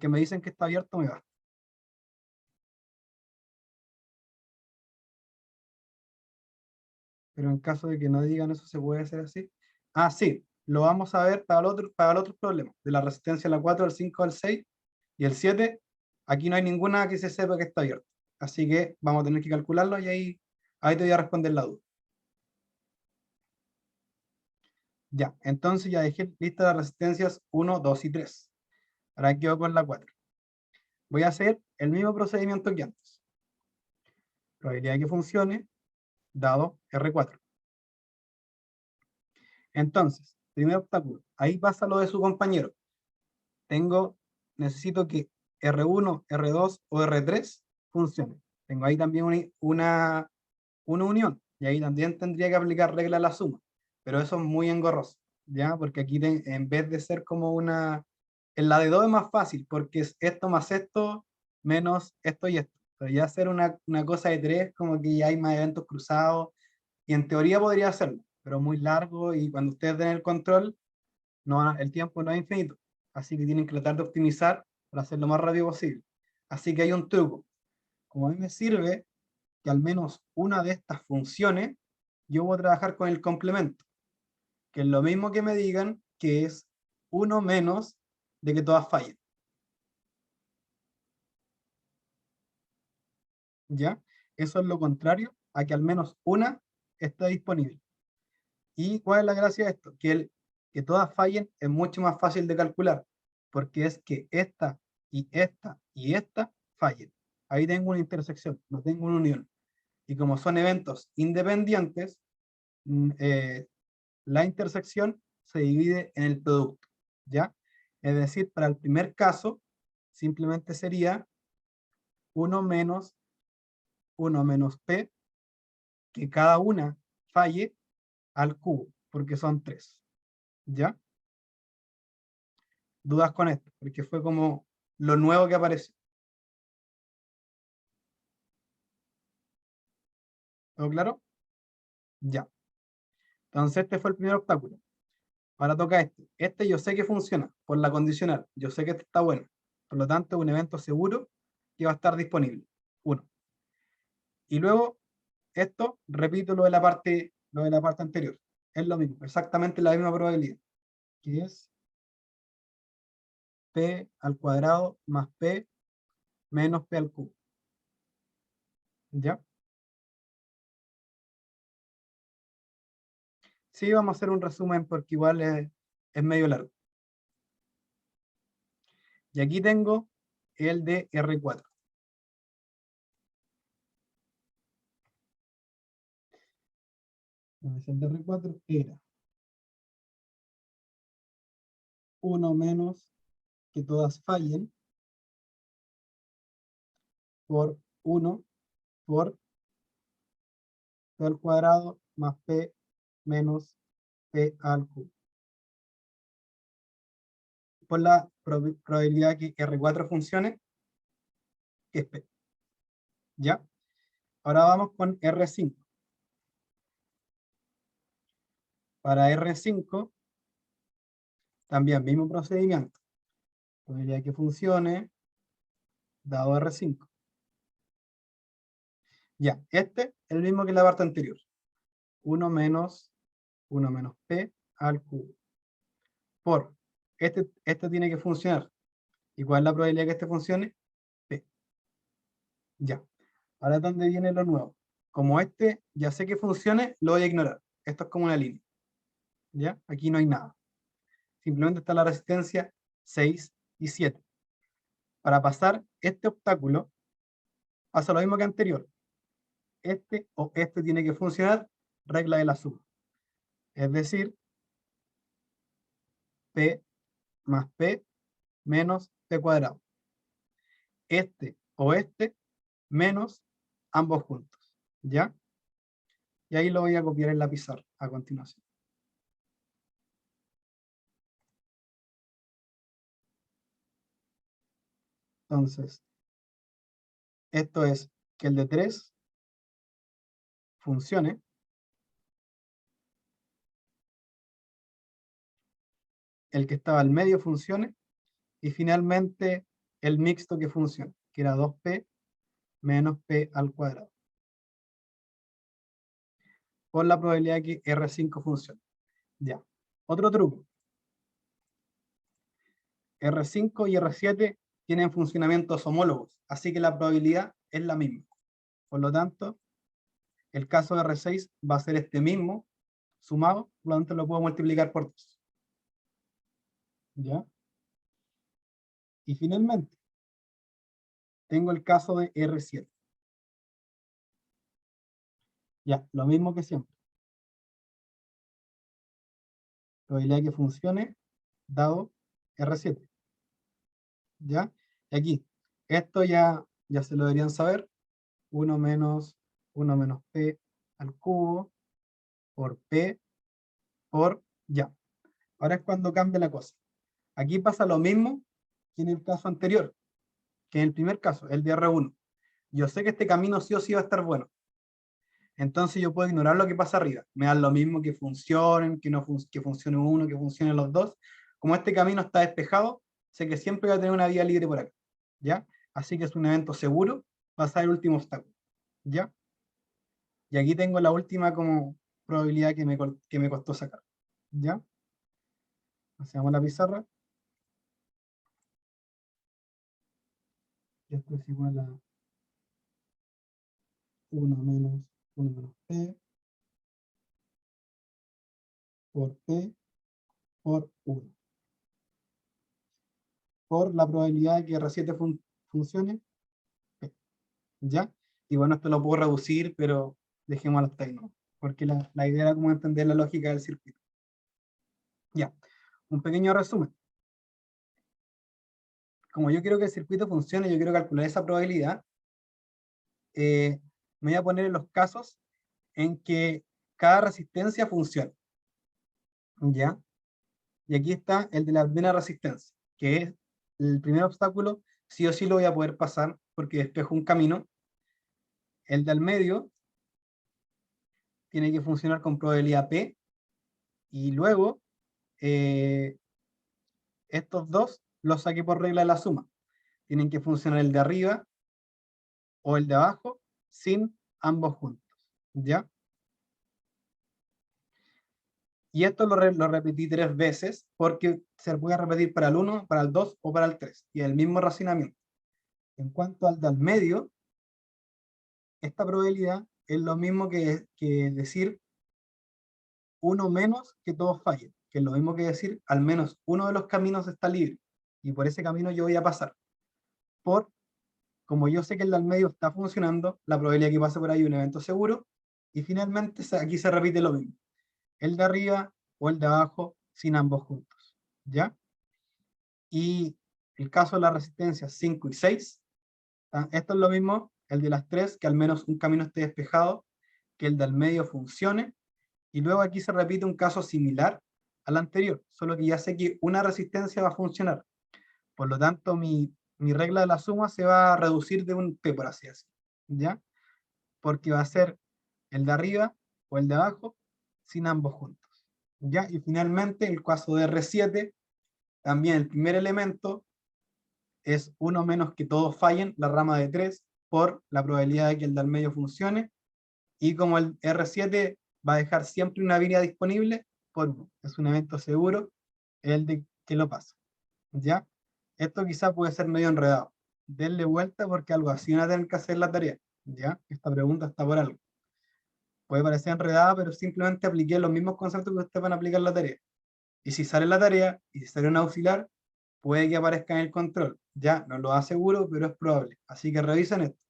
que me dicen que está abierto me va. pero en caso de que no digan eso, ¿se puede hacer así? Ah, sí, lo vamos a ver para el otro problema, de la resistencia a la 4, al 5, al 6 y el 7. Aquí no hay ninguna que se sepa que está abierta. Así que vamos a tener que calcularlo y ahí te voy a responder la duda. Ya, entonces ya dejé lista las resistencias 1, 2 y 3. Ahora quedo con la 4. Voy a hacer el mismo procedimiento que antes. Probabilidad de que funcione, dado R4. Entonces, primer obstáculo. Ahí pasa lo de su compañero. Necesito que R1, R2 o R3 funcione. Tengo ahí también una unión. Y ahí también tendría que aplicar regla a la suma. Pero eso es muy engorroso, ¿ya? Porque aquí en vez de ser como una... En la de 2 es más fácil, porque es esto más esto, menos esto y esto. Pero ya hacer una cosa de 3, como que ya hay más eventos cruzados, y en teoría podría hacerlo, pero muy largo, y cuando ustedes den el control, no, el tiempo no es infinito. Así que tienen que tratar de optimizar para hacerlo lo más rápido posible. Así que hay un truco. Como a mí me sirve que al menos una de estas funcione, yo voy a trabajar con el complemento, que es lo mismo que me digan que es uno menos de que todas fallen. ¿Ya? Eso es lo contrario a que al menos una esté disponible. ¿Y cuál es la gracia de esto? Que todas fallen es mucho más fácil de calcular, porque es que esta y esta y esta fallen. Ahí tengo una intersección, no tengo una unión. Y como son eventos independientes, la intersección se divide en el producto, ¿ya? Es decir, para el primer caso, simplemente sería 1 menos P, que cada una falle al cubo, porque son 3, ¿ya? Dudas con esto, porque fue como lo nuevo que apareció. ¿Todo claro? Ya. Entonces este fue el primer obstáculo. Ahora toca este. Este yo sé que funciona por la condicional. Yo sé que este está bueno. Por lo tanto, es un evento seguro que va a estar disponible. Uno. Y luego, esto, repito lo de la parte anterior. Es lo mismo, exactamente la misma probabilidad. Que es P al cuadrado más P menos P al cubo. ¿Ya? Sí, vamos a hacer un resumen porque igual es medio largo. Y aquí tengo el de R4. Entonces el de R4 era 1 menos que todas fallen por 1 por P al cuadrado más P menos P al cubo. Por la probabilidad que R4 funcione, que es P. ¿Ya? Ahora vamos con R5. Para R5, también mismo procedimiento. Probabilidad que funcione, dado R5. Ya, este es el mismo que la parte anterior. 1 menos P al cubo. Por, este tiene que funcionar. ¿Y cuál es la probabilidad que este funcione? P. Ya. Ahora es donde viene lo nuevo. Como este ya sé que funcione, lo voy a ignorar. Esto es como una línea. ¿Ya? Aquí no hay nada. Simplemente está la resistencia 6 y 7. Para pasar este obstáculo, pasa lo mismo que anterior. Este o este tiene que funcionar, regla de la suma. Es decir, P más P menos P cuadrado. Este o este menos ambos juntos. ¿Ya? Y ahí lo voy a copiar en la pizarra a continuación. Entonces, esto es que el de 3 funcione, el que estaba al medio funcione, y finalmente el mixto que funcione, que era 2P menos P al cuadrado. por la probabilidad de que R5 funcione. Ya. Otro truco. R5 y R7 tienen funcionamientos homólogos, así que la probabilidad es la misma. Por lo tanto, el caso de R6 va a ser este mismo, sumado, por lo tanto lo puedo multiplicar por 2. ¿Ya? Y finalmente, tengo el caso de R7. Ya, lo mismo que siempre. Probabilidad de que funcione, dado R7. ¿Ya? Y aquí, esto ya se lo deberían saber. 1 menos P al cubo por P por ya. Ahora es cuando cambia la cosa. Aquí pasa lo mismo que en el caso anterior, que en el primer caso, el de R1. Yo sé que este camino sí o sí va a estar bueno. Entonces yo puedo ignorar lo que pasa arriba. Me da lo mismo que funcionen, que funcione uno, que funcionen los dos. Como este camino está despejado, sé que siempre voy a tener una vía libre por acá. ¿Ya? Así que es un evento seguro, pasar el último obstáculo. ¿Ya? Y aquí tengo la última como probabilidad que me costó sacar. ¿Ya? Hacemos la pizarra. Y esto es igual a 1 menos P por P por 1. Por la probabilidad de que R7 funcione, P. ¿Ya? Y bueno, esto lo puedo reducir, pero dejémoslo hasta ahí, ¿no? Porque la idea era como entender la lógica del circuito. Ya, un pequeño resumen. Como yo quiero que el circuito funcione, yo quiero calcular esa probabilidad, me voy a poner en los casos en que cada resistencia funcione. ¿Ya? Y aquí está el de la primera resistencia, que es el primer obstáculo, sí o sí lo voy a poder pasar porque despejo un camino. El del medio tiene que funcionar con probabilidad P, y luego estos dos los saqué por regla de la suma. Tienen que funcionar el de arriba o el de abajo sin ambos juntos. ¿Ya? Y esto lo repetí 3 veces porque se puede repetir para el 1, para el 2 o para el 3. Y el mismo razonamiento. En cuanto al del medio, esta probabilidad es lo mismo que decir uno menos que todos fallen, que es lo mismo que decir al menos uno de los caminos está libre, y por ese camino yo voy a pasar. Como yo sé que el del medio está funcionando, la probabilidad que pase por ahí es un evento seguro, y finalmente aquí se repite lo mismo, el de arriba o el de abajo sin ambos juntos. ¿Ya? Y el caso de las resistencias 5 y 6, esto es lo mismo, el de las 3, que al menos un camino esté despejado, que el del medio funcione, y luego aquí se repite un caso similar al anterior, solo que ya sé que una resistencia va a funcionar. Por lo tanto, mi regla de la suma se va a reducir de un P, por así decirlo, ¿ya? Porque va a ser el de arriba o el de abajo sin ambos juntos, ¿ya? Y finalmente, el caso de R7, también el primer elemento es 1 menos que todos fallen, la rama de 3, por la probabilidad de que el del medio funcione, y como el R7 va a dejar siempre una vía disponible, por 1. Es un evento seguro, el de que lo pasa. ¿Ya? Esto quizá puede ser medio enredado. Denle vuelta porque algo así van a tener que hacer la tarea. ¿Ya? Esta pregunta está por algo. Puede parecer enredada, pero simplemente apliqué los mismos conceptos que ustedes van a aplicar en la tarea. Y si sale la tarea, y si sale un auxiliar, puede que aparezca en el control. Ya, no lo aseguro, pero es probable. Así que revisen esto.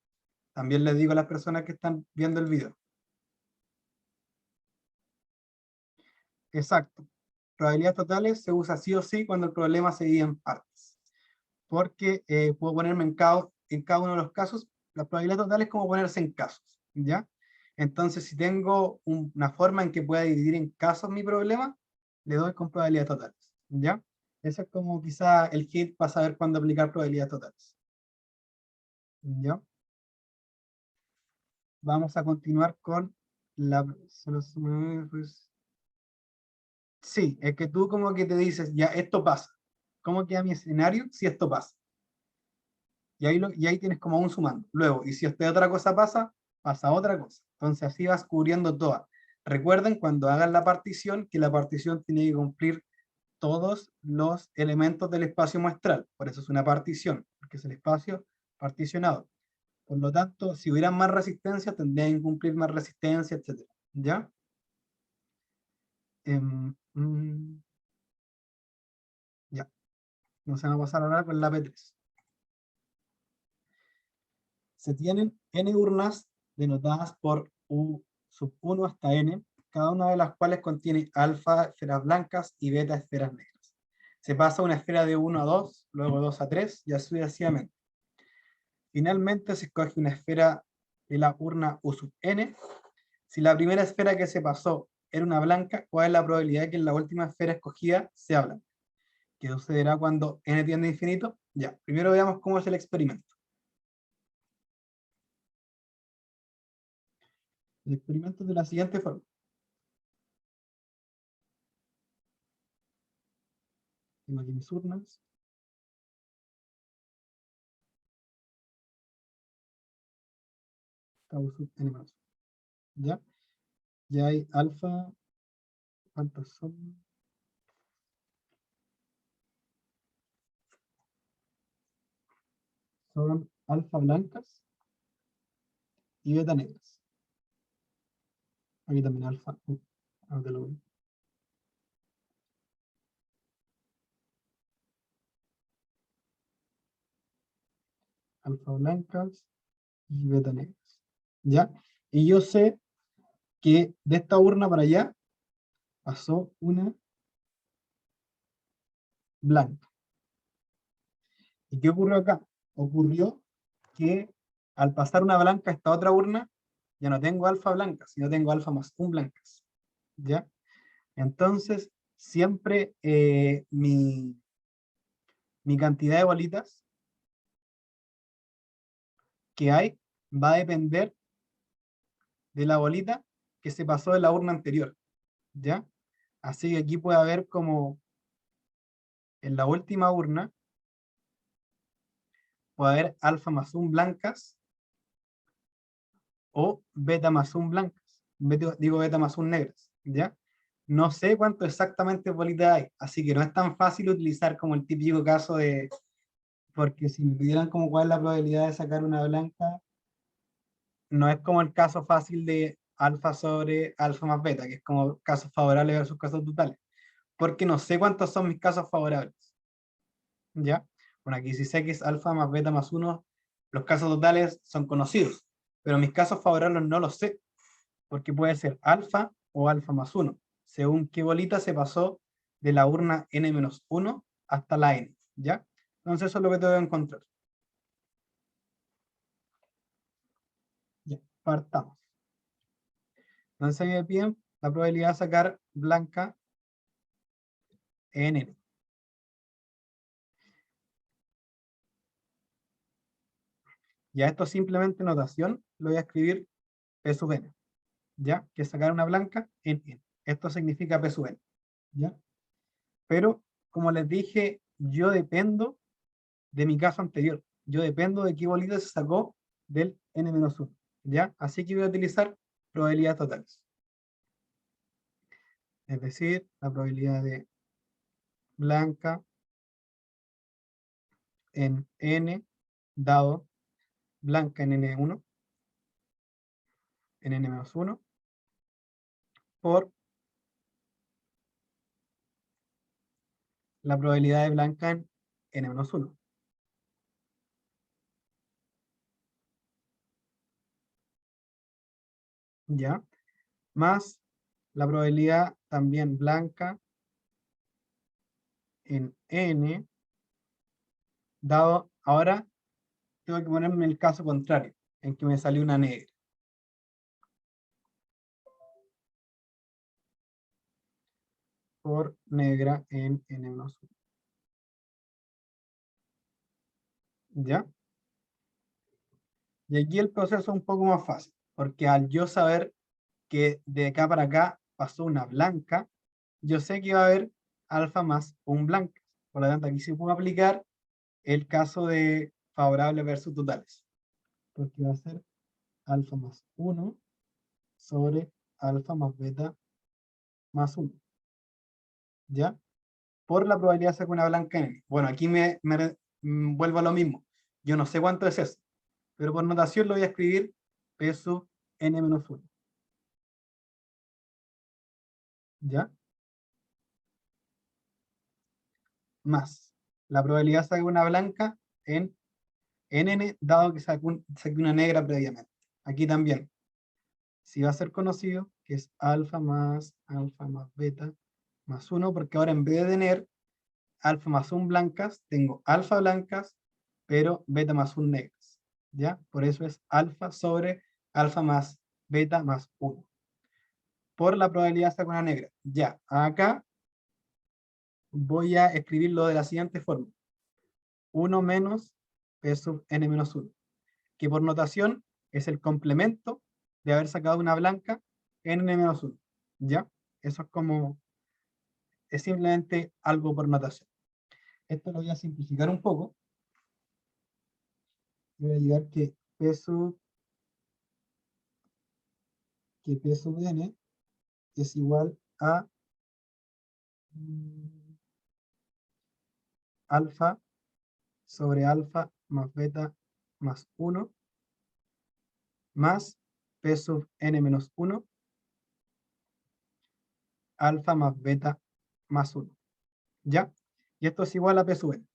También les digo a las personas que están viendo el video. Exacto. Probabilidades totales se usa sí o sí cuando el problema se divide en partes. Porque puedo ponerme en cada uno de los casos, las probabilidades totales es como ponerse en casos, ¿ya? Entonces, si tengo una forma en que pueda dividir en casos mi problema, le doy con probabilidades totales, ¿ya? Eso es como quizá el hit para saber cuándo aplicar probabilidades totales, ¿ya? Vamos a continuar con la... pues, sí, es que tú como que te dices, ya, esto pasa. ¿Cómo queda mi escenario si esto pasa? Y ahí tienes como un sumando. Luego, y si otra cosa pasa, pasa otra cosa. Entonces así vas cubriendo todas. recuerden cuando hagan la partición, que la partición tiene que cumplir todos los elementos del espacio muestral. Por eso es una partición, porque es el espacio particionado. Por lo tanto, si hubiera más resistencia, tendrían que cumplir más resistencia, etc. ¿Ya? Ya. Nos vamos a pasar ahora con la P3. Se tienen n urnas denotadas por U sub 1 hasta n, cada una de las cuales contiene alfa esferas blancas y beta esferas negras. Se pasa una esfera de 1 a 2, luego 2 a 3 y así sucesivamente. Finalmente se escoge una esfera de la urna U sub n. Si la primera esfera que se pasó era una blanca, ¿cuál es la probabilidad de que en la última esfera escogida sea blanca? ¿Qué sucederá cuando n tiende a infinito? Ya, primero veamos cómo es el experimento. El experimento es de la siguiente forma. Tengo aquí mis urnas. Tau sub n más. ¿Ya? Ya hay alfa. ¿Cuántas son? Son alfa blancas y beta negras. Aquí también alfa. Ahora lo voy. Alfa blancas y beta negras. ¿Ya? Y yo sé que de esta urna para allá pasó una blanca. ¿Y qué ocurrió acá? Ocurrió que al pasar una blanca a esta otra urna, ya no tengo alfa blancas, sino tengo alfa más un blancas. ¿Ya? Entonces, siempre mi cantidad de bolitas que hay va a depender de la bolita que se pasó de la urna anterior. ¿Ya? Así que aquí puede haber como en la última urna, puede haber alfa más un blancas o beta más un blancas. Digo beta más un negras. ¿Ya? No sé cuánto exactamente bolita hay, así que no es tan fácil utilizar como el típico caso de, porque si me pidieran como cuál es la probabilidad de sacar una blanca, no es como el caso fácil de alfa sobre alfa más beta, que es como casos favorables versus casos totales, porque no sé cuántos son mis casos favorables. ¿Ya? Bueno, aquí sí sé que es alfa más beta más 1, los casos totales son conocidos, pero mis casos favorables no los sé, porque puede ser alfa o alfa más 1, según qué bolita se pasó de la urna n-1 hasta la n, ¿ya? Entonces eso es lo que tengo que encontrar. Ya, partamos. Entonces me piden la probabilidad de sacar blanca en n. Ya esto es simplemente notación, lo voy a escribir P sub n, ¿ya? Que es sacar una blanca en n. Esto significa P sub n, ¿ya? Pero, como les dije, yo dependo de mi caso anterior. Yo dependo de qué bolita se sacó del n-1, ¿ya? Así que voy a utilizar probabilidades totales. Es decir, la probabilidad de blanca en n dado blanca en n1 en n-1 por la probabilidad de blanca en n-1. ¿Ya? Más la probabilidad también blanca en n, dado, ahora tengo que ponerme en el caso contrario, en que me salió una negra. Por negra en n-1. ¿Ya? Y aquí el proceso es un poco más fácil, porque al yo saber que de acá para acá pasó una blanca, yo sé que va a haber alfa más un blanca. Por lo tanto, aquí se puede aplicar el caso de favorable versus totales, porque va a ser alfa más 1 sobre alfa más beta más 1. ¿Ya? Por la probabilidad de sacar una blanca n. Bueno, aquí vuelvo a lo mismo. Yo no sé cuánto es eso, pero por notación lo voy a escribir P sub n menos 1. ¿Ya? Más la probabilidad de sacar una blanca en nn, dado que saqué una negra previamente. Aquí también, si va a ser conocido, que es alfa más beta más 1, porque ahora en vez de tener alfa más 1 blancas, tengo alfa blancas, pero beta más 1 negras. ¿Ya? Por eso es alfa sobre alfa más beta más 1. Por la probabilidad de sacar una negra. Ya, acá voy a escribirlo de la siguiente forma. 1 menos P sub n menos 1, que por notación es el complemento de haber sacado una blanca en n menos 1. ¿Ya? Eso es simplemente algo por notación. Esto lo voy a simplificar un poco. Voy a llegar que P sub n es igual a alfa sobre alfa más beta más 1 más P sub n menos 1 alfa más beta más 1. ¿Ya? Y esto es igual a P sub n.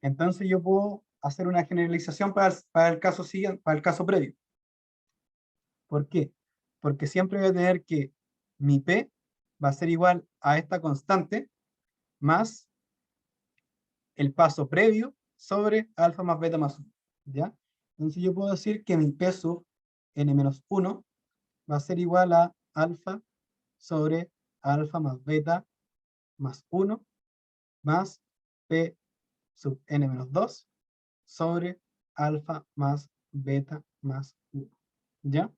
Entonces yo puedo hacer una generalización para el caso siguiente, para el caso previo. ¿Por qué? Porque siempre voy a tener que mi P va a ser igual a esta constante más el paso previo sobre alfa más beta más 1. ¿Ya? Entonces yo puedo decir que mi P sub n menos 1 va a ser igual a alfa sobre alfa más beta más 1 más P sub n menos 2 sobre alfa más beta más 1. ¿Ya?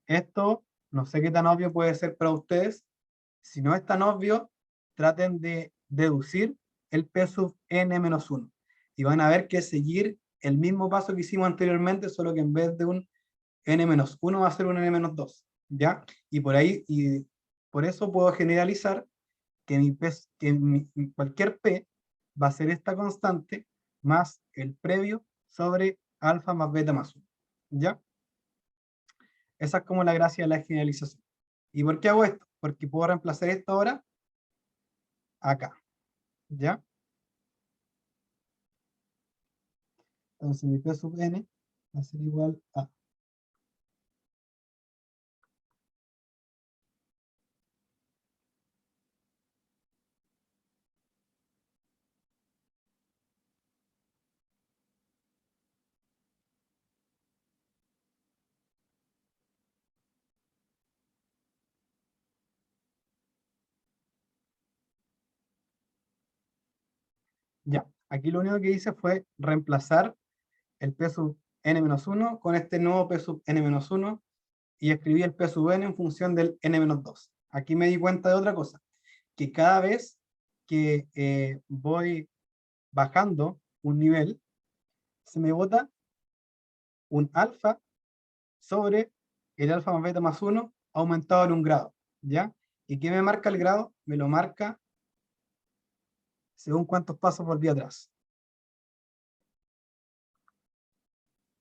Esto no sé qué tan obvio puede ser para ustedes. Si no es tan obvio, traten de deducir el P sub n menos 1. Y van a ver que seguir el mismo paso que hicimos anteriormente, solo que en vez de un n menos 1 va a ser un n menos 2. ¿Ya? Y por eso puedo generalizar que, cualquier P va a ser esta constante más el previo sobre alfa más beta más 1. ¿Ya? Esa es como la gracia de la generalización. ¿Y por qué hago esto? Porque puedo reemplazar esto ahora acá. ¿Ya? Entonces mi P sub n va a ser igual a ya. Aquí lo único que hice fue reemplazar el P sub n-1 con este nuevo P sub n-1 y escribí el P sub n en función del n-2. Aquí me di cuenta de otra cosa, que cada vez que voy bajando un nivel, se me bota un alfa sobre el alfa más beta más 1 aumentado en un grado. ¿Ya? ¿Y qué me marca el grado? Me lo marca según cuántos pasos volví atrás.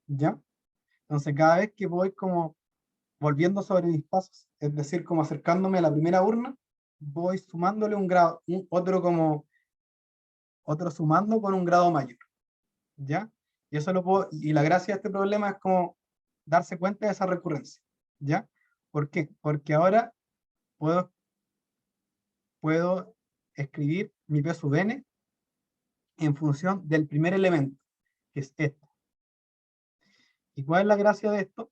¿Ya? Entonces cada vez que voy como volviendo sobre mis pasos, es decir, como acercándome a la primera urna, voy sumándole un grado, otro sumando con un grado mayor. ¿Ya? Y eso y la gracia de este problema es como darse cuenta de esa recurrencia. ¿Ya? ¿Por qué? Porque ahora puedo, puedo escribir mi P sub n en función del primer elemento, que es este. ¿Y cuál es la gracia de esto?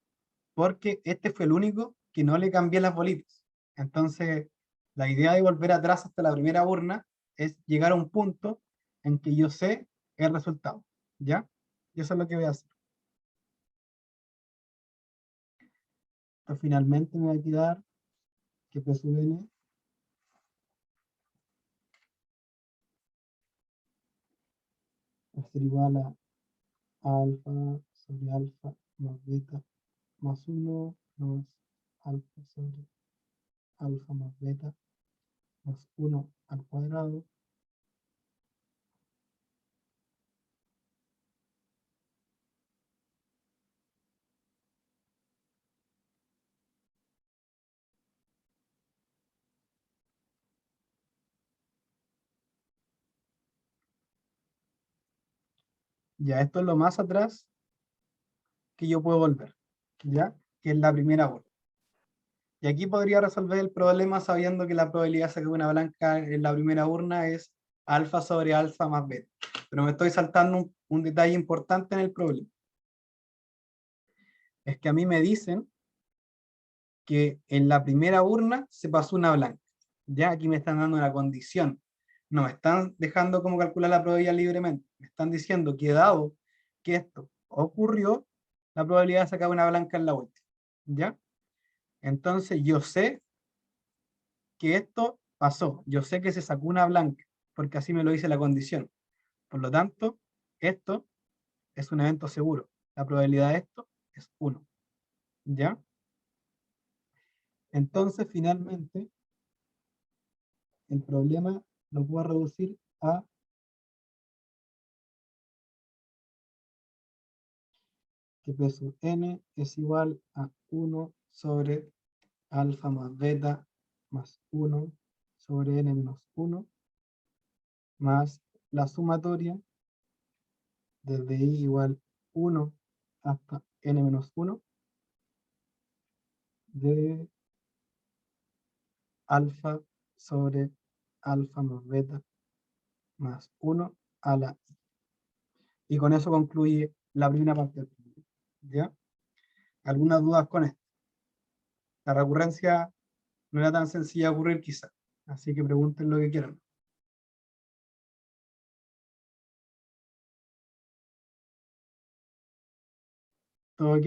Porque este fue el único que no le cambié las bolitas. Entonces, la idea de volver atrás hasta la primera urna es llegar a un punto en que yo sé el resultado. ¿Ya? Y eso es lo que voy a hacer. Entonces, finalmente me va a quedar que P sub n va a ser igual a alfa sobre alfa más beta más 1 más alfa Ya, esto es lo más atrás que yo puedo volver, ¿ya? Que es la primera urna. Y aquí podría resolver el problema sabiendo que la probabilidad de sacar una blanca en la primera urna es alfa sobre alfa más beta. Pero me estoy saltando un detalle importante en el problema. Es que a mí me dicen que en la primera urna se pasó una blanca. Ya aquí me están dando una condición. No me están dejando cómo calcular la probabilidad libremente. Me están diciendo que dado que esto ocurrió, la probabilidad de sacar una blanca es la última. ¿Ya? Entonces yo sé que esto pasó. Yo sé que se sacó una blanca, porque así me lo dice la condición. Por lo tanto, esto es un evento seguro. La probabilidad de esto es 1. ¿Ya? Entonces, finalmente, el problema lo puedo reducir a que P sub n es igual a 1 sobre alfa más beta más 1 sobre n menos 1 más la sumatoria desde i igual 1 hasta n menos 1 de alfa sobre alfa más beta más 1 a la i. Y con eso concluye la primera parte del problema. ¿Ya? ¿Algunas dudas con esto? La recurrencia no era tan sencilla de ocurrir quizá, así que pregunten lo que quieran. ¿Todo ok?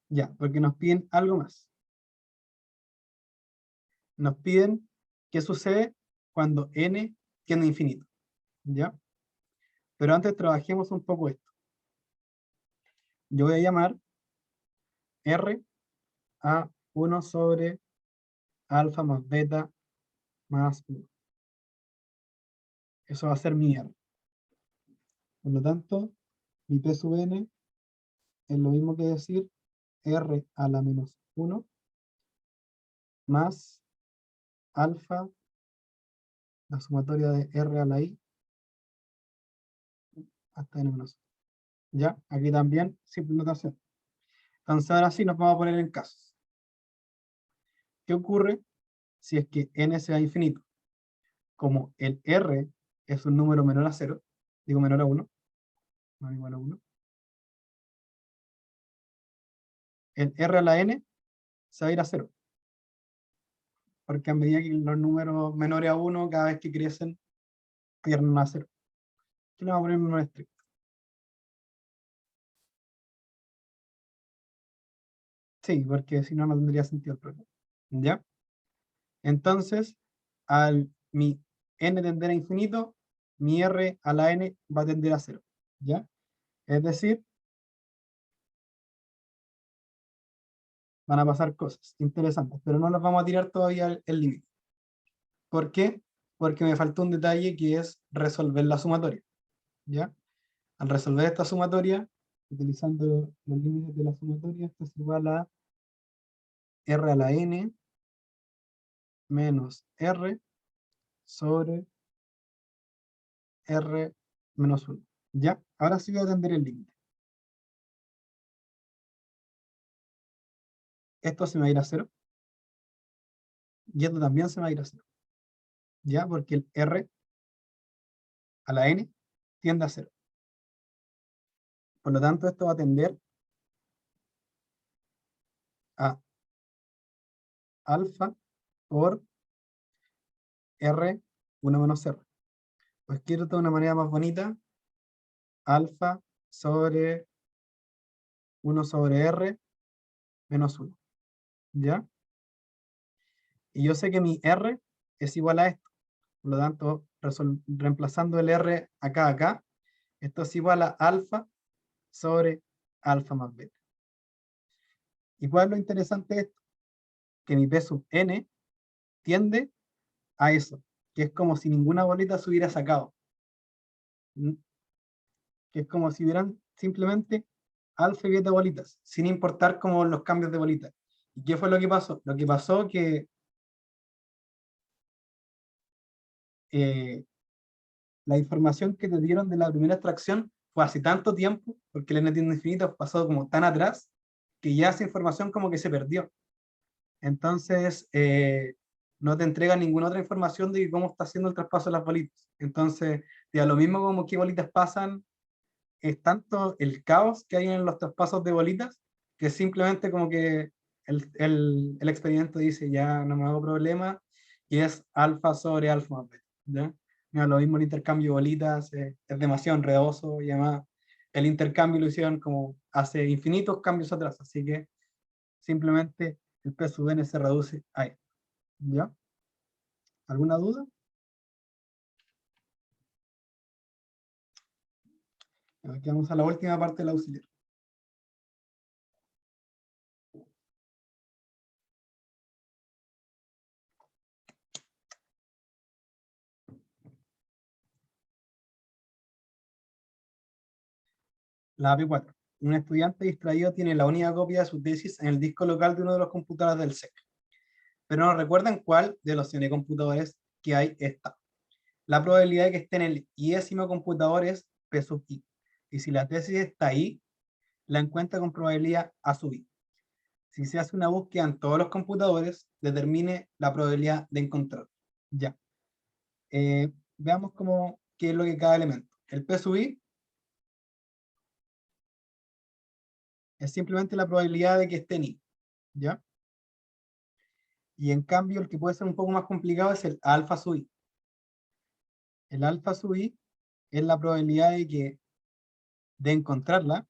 Ya, porque nos piden algo más. Nos piden qué sucede cuando n tiende a infinito. ¿Ya? Pero antes trabajemos un poco esto. Yo voy a llamar R a 1 sobre alfa más beta más 1. Eso va a ser mi R. Por lo tanto, mi P sub n es lo mismo que decir R a la menos 1 más alfa, la sumatoria de R a la I hasta n menos 1. ¿Ya? Aquí también, simple notación. Entonces ahora sí nos vamos a poner en casos. ¿Qué ocurre si es que n se va a infinito? Como el R es un número menor a 0, digo menor a 1, no igual a 1, el R a la n se va a ir a 0, porque a medida que los números menores a 1, cada vez que crecen, pierden a 0. Aquí le vamos a poner un número estricto. Sí, porque si no, no tendría sentido el problema. ¿Ya? Entonces, al mi n tender a infinito, mi R a la n va a tender a 0. ¿Ya? Es decir, van a pasar cosas interesantes, pero no las vamos a tirar todavía el límite. ¿Por qué? Porque me faltó un detalle que es resolver la sumatoria. ¿Ya? Al resolver esta sumatoria, utilizando los límites de la sumatoria, esto es igual a R a la n menos R sobre R menos 1. ¿Ya? Ahora sí voy a tender el límite. Esto se me va a ir a 0. Y esto también se me va a ir a 0. ¿Ya? Porque el R a la n tiende a 0. Por lo tanto, esto va a tender a alfa por R 1 menos R. Pues quiero de una manera más bonita, alfa sobre 1 sobre R menos 1. ¿Ya? Y yo sé que mi R es igual a esto. Por lo tanto, reemplazando el R acá, esto es igual a alfa sobre alfa más beta. ¿Y cuál es lo interesante de esto? Que mi P sub n tiende a eso, que es como si ninguna bolita se hubiera sacado. Que es como si hubieran simplemente alfa y beta bolitas, sin importar como los cambios de bolitas. ¿Y qué fue lo que pasó? Lo que pasó que la información que te dieron de la primera extracción fue hace tanto tiempo, porque el n tiende a infinito pasó como tan atrás, que ya esa información como que se perdió. Entonces, no te entrega ninguna otra información de cómo está haciendo el traspaso de las bolitas. Entonces, ya lo mismo como qué bolitas pasan, es tanto el caos que hay en los traspasos de bolitas, que simplemente como que el expediente dice, ya no me hago problema, y es alfa sobre alfa más beta, ¿ya? Mira, lo mismo el intercambio de bolitas, es demasiado enredoso, y además el intercambio lo hicieron como hace infinitos cambios atrás, así que simplemente el P sub n se reduce a esto, ¿ya? ¿Alguna duda? Aquí vamos a la última parte del auxiliar. La AP4. Un estudiante distraído tiene la única copia de su tesis en el disco local de uno de los computadores del SEC. Pero no recuerdan cuál de los N computadores que hay está. La probabilidad de que esté en el iésimo computador es P sub i. Y si la tesis está ahí, la encuentra con probabilidad A sub i. Si se hace una búsqueda en todos los computadores, determine la probabilidad de encontrar. Ya. Veamos qué es lo que cada elemento. El P sub i es simplemente la probabilidad de que esté en i. ¿Ya? Y en cambio, el que puede ser un poco más complicado es el alfa sub i. El alfa sub i es la probabilidad de encontrarla,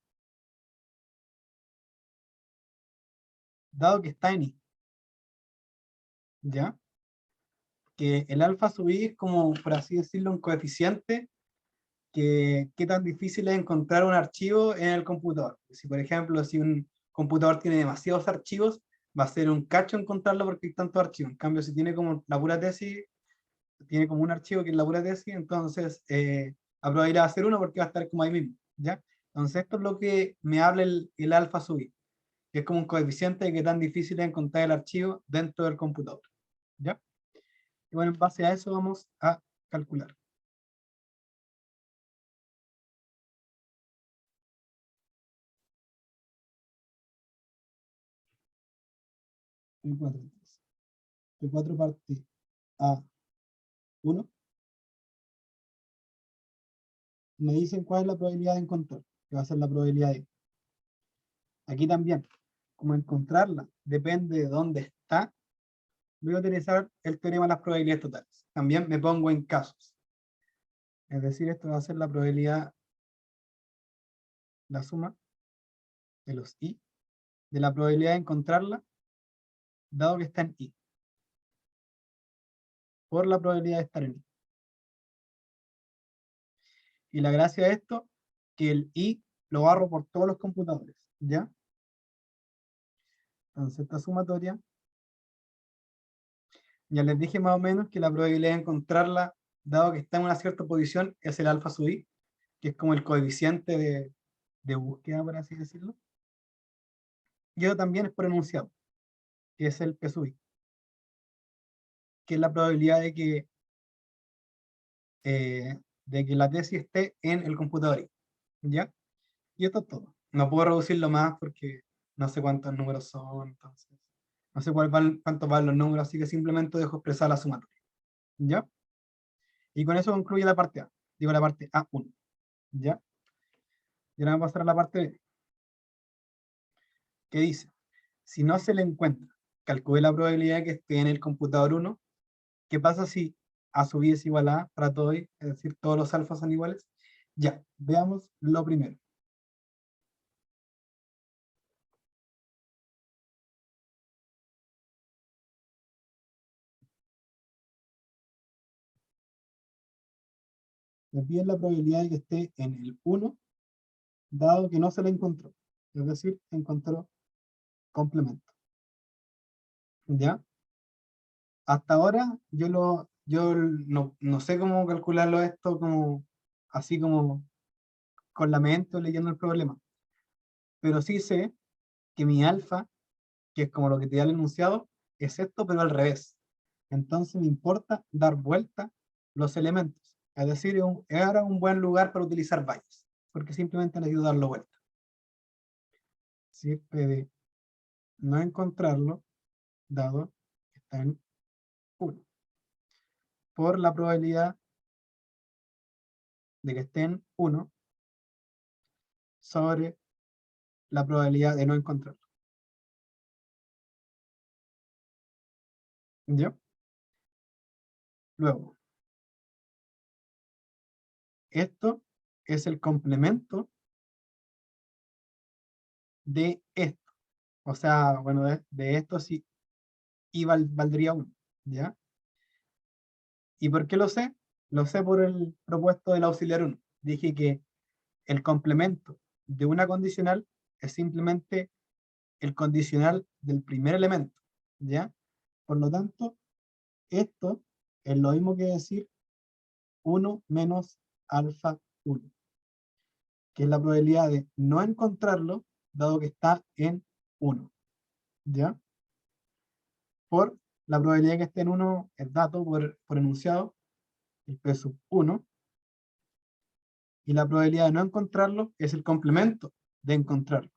dado que está en i. ¿Ya? Que el alfa sub i es como, por así decirlo, un coeficiente que qué tan difícil es encontrar un archivo en el computador. Si, por ejemplo, si un computador tiene demasiados archivos, va a ser un cacho encontrarlo porque hay tantos archivos. En cambio, si tiene como la pura tesis, tiene como un archivo que es la pura tesis, entonces la probabilidad va a ser uno porque va a estar como ahí mismo, ¿ya? Entonces esto es lo que me habla el alfa sub i, que es como un coeficiente de qué tan difícil es encontrar el archivo dentro del computador, ¿ya? Y bueno, en base a eso vamos a calcular. P4 parte a 1. Me dicen cuál es la probabilidad de encontrar, que va a ser la probabilidad de. Aquí también, como encontrarla depende de dónde está, voy a utilizar el teorema de las probabilidades totales. También me pongo en casos. Es decir, esto va a ser la probabilidad, la suma de los i, de la probabilidad de encontrarla, dado que está en i, por la probabilidad de estar en i. Y la gracia de esto, que el i lo barro por todos los computadores, ¿ya? Entonces esta sumatoria, ya les dije más o menos que la probabilidad de encontrarla, dado que está en una cierta posición, es el alfa sub i, que es como el coeficiente de búsqueda, por así decirlo. Y eso también es por enunciado, que es el P sub i, que es la probabilidad de que la tesis esté en el computador, ¿ya? Y esto es todo. No puedo reducirlo más porque no sé cuántos números son, entonces no sé cuántos van los números, así que simplemente dejo expresar la sumatoria, ¿ya? Y con eso concluye la parte A, digo la parte A1, ¿ya? Y ahora vamos a pasar a la parte B, que dice, si no se le encuentra, calcule la probabilidad de que esté en el computador 1. ¿Qué pasa si A sub i es igual a A para todo i? Es decir, todos los alfas son iguales. Ya, veamos lo primero. Me piden la probabilidad de que esté en el 1, dado que no se le encontró. Es decir, encontró complemento. ¿Ya? Hasta ahora yo no sé cómo calcularlo esto como, así como con la mente o leyendo el problema. Pero sí sé que mi alfa, que es como lo que te da el enunciado, es esto, pero al revés. Entonces me importa dar vuelta los elementos. Es decir, es ahora un buen lugar para utilizar valles. porque simplemente necesito darlo vuelta. Si P de no encontrarlo, dado que está en 1, por la probabilidad de que esté en 1 sobre la probabilidad de no encontrarlo. ¿Ya? Luego, esto es el complemento de esto. O sea, bueno, de esto sí, y valdría 1, ¿ya? ¿Y por qué lo sé? Lo sé por el propuesto del auxiliar 1. Dije que el complemento de una condicional es simplemente el condicional del primer elemento, ¿ya? Por lo tanto, esto es lo mismo que decir 1 menos alfa 1, que es la probabilidad de no encontrarlo, dado que está en 1, ¿ya? Por la probabilidad de que esté en 1 es dato por enunciado, el P sub 1, y la probabilidad de no encontrarlo es el complemento de encontrarlo,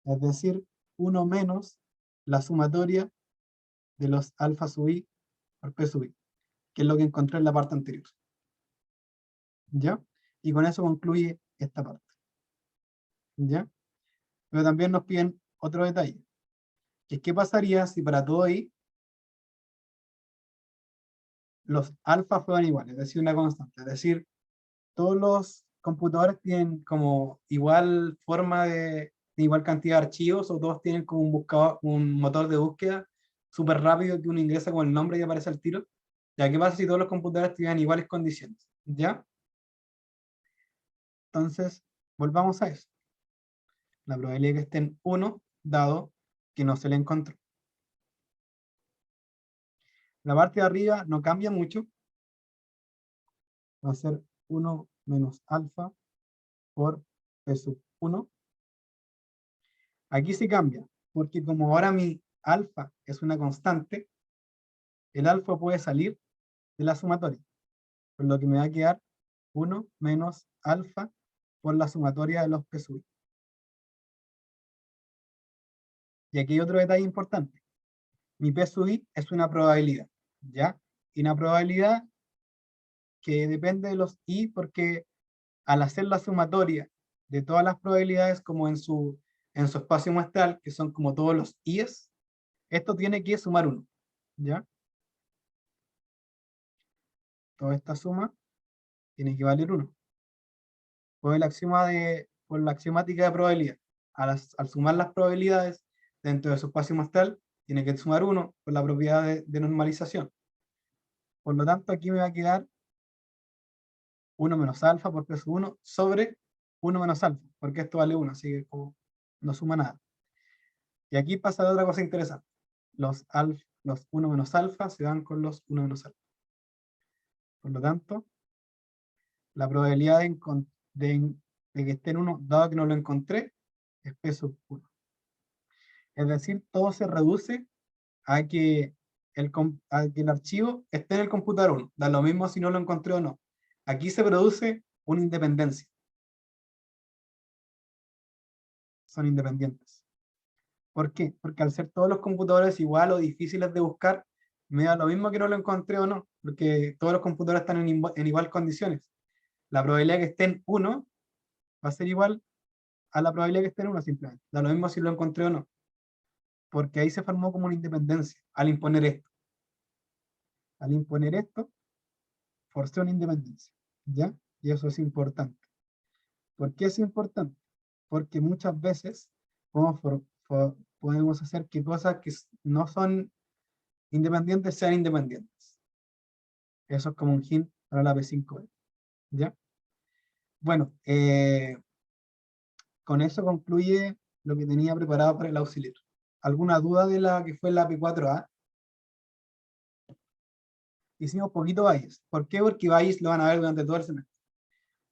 es decir, 1 menos la sumatoria de los alfa sub i por P sub i, que es lo que encontré en la parte anterior, ¿ya? Y con eso concluye esta parte, ¿ya? Pero también nos piden otro detalle, que es qué pasaría si para todo i los alfa fueran iguales, es decir, una constante, es decir, todos los computadores tienen como igual forma de igual cantidad de archivos, o todos tienen como un buscador, un motor de búsqueda súper rápido que uno ingresa con el nombre y aparece al tiro. ¿Ya qué pasa si todos los computadores tienen iguales condiciones? ¿Ya? Entonces, volvamos a eso. La probabilidad de que estén 1, dado que no se le encontró. La parte de arriba no cambia mucho. Va a ser 1 menos alfa por P sub 1. Aquí sí cambia, porque como ahora mi alfa es una constante, el alfa puede salir de la sumatoria, por lo que me va a quedar 1 menos alfa por la sumatoria de los P sub i. Y aquí hay otro detalle importante. Mi P sub i es una probabilidad, ¿ya? Y una probabilidad que depende de los i, porque al hacer la sumatoria de todas las probabilidades como en su espacio muestral, que son como todos los i's, esto tiene que sumar 1, ¿ya? Toda esta suma tiene que valer 1. Por la axiomática de probabilidad. Al sumar las probabilidades dentro de su espacio muestral, tiene que sumar 1 por la propiedad de normalización. Por lo tanto, aquí me va a quedar 1 menos alfa por P sub 1 sobre 1 menos alfa, porque esto vale 1, así que como no suma nada. Y aquí pasa otra cosa interesante. Los 1 menos alfa se van con los 1 menos alfa. Por lo tanto, la probabilidad de que esté en 1, dado que no lo encontré, es P sub 1. Es decir, todo se reduce a que el archivo esté en el computador 1. Da lo mismo si no lo encontré o no. Aquí se produce una independencia. Son independientes. ¿Por qué? Porque al ser todos los computadores igual o difíciles de buscar, me da lo mismo que no lo encontré o no, porque todos los computadores están en igual condiciones. La probabilidad de que esté en 1 va a ser igual a la probabilidad de que esté en 1 simplemente. Da lo mismo si lo encontré o no, porque ahí se formó como una independencia al imponer esto. Al imponer esto, forcé una independencia, ¿ya? Y eso es importante. ¿Por qué es importante? Porque muchas veces podemos hacer que cosas que no son independientes sean independientes. Eso es como un hint para la P5E, ¿ya? Bueno, con eso concluye lo que tenía preparado para el auxiliar. ¿Alguna duda de la que fue la P4A? Hicimos poquito Bayes. ¿Por qué? Porque Bayes lo van a ver durante todo el semestre.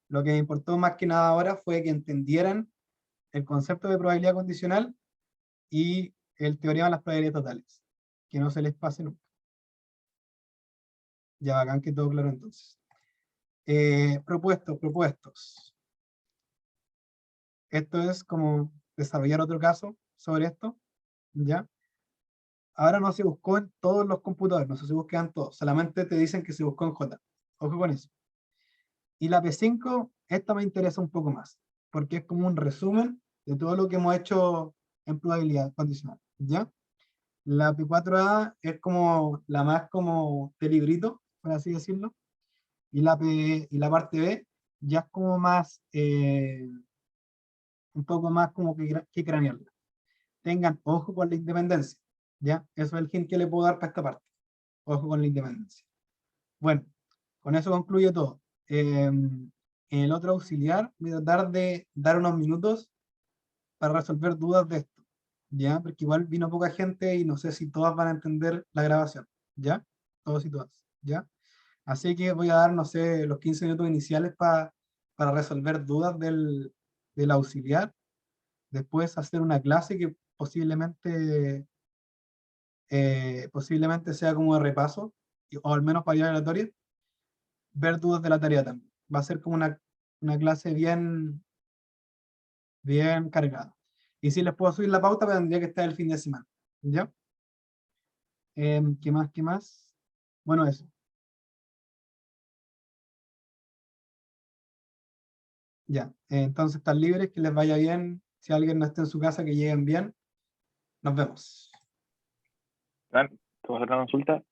Lo que me importó más que nada ahora fue que entendieran el concepto de probabilidad condicional y el teorema de las probabilidades totales. Que no se les pase nunca. Ya bacán que todo claro entonces. Propuestos. Esto es como desarrollar otro caso sobre esto, ¿ya? Ahora no se buscó en todos los computadores, no se busca en todos, solamente te dicen que se buscó en J. Ojo con eso. Y la P5, esta me interesa un poco más, porque es como un resumen de todo lo que hemos hecho en probabilidad condicional, ¿ya? La P4A es como la más como de librito, por así decirlo, y la parte B ya es como más, un poco más como que cranearla. Tengan ojo con la independencia, ¿ya? Eso es el hint que le puedo dar para esta parte. Ojo con la independencia. Bueno, con eso concluye todo. En el otro auxiliar voy a tratar de dar unos minutos para resolver dudas de esto, ¿ya? Porque igual vino poca gente y no sé si todas van a entender la grabación, ¿ya? Todos y todas, ¿ya? Así que voy a dar, no sé, los 15 minutos iniciales para resolver dudas del auxiliar. Después hacer una clase que posiblemente sea como de repaso, o al menos para ir aleatoria, ver dudas de la tarea también. Va a ser como una clase bien cargada. Y si les puedo subir la pauta, pero tendría que estar el fin de semana. ¿Ya? ¿Qué más? ¿Qué más? Bueno, eso. Ya. Entonces están libres, que les vaya bien. Si alguien no está en su casa, que lleguen bien. Nos vemos.
¿Puedo hacer una consulta?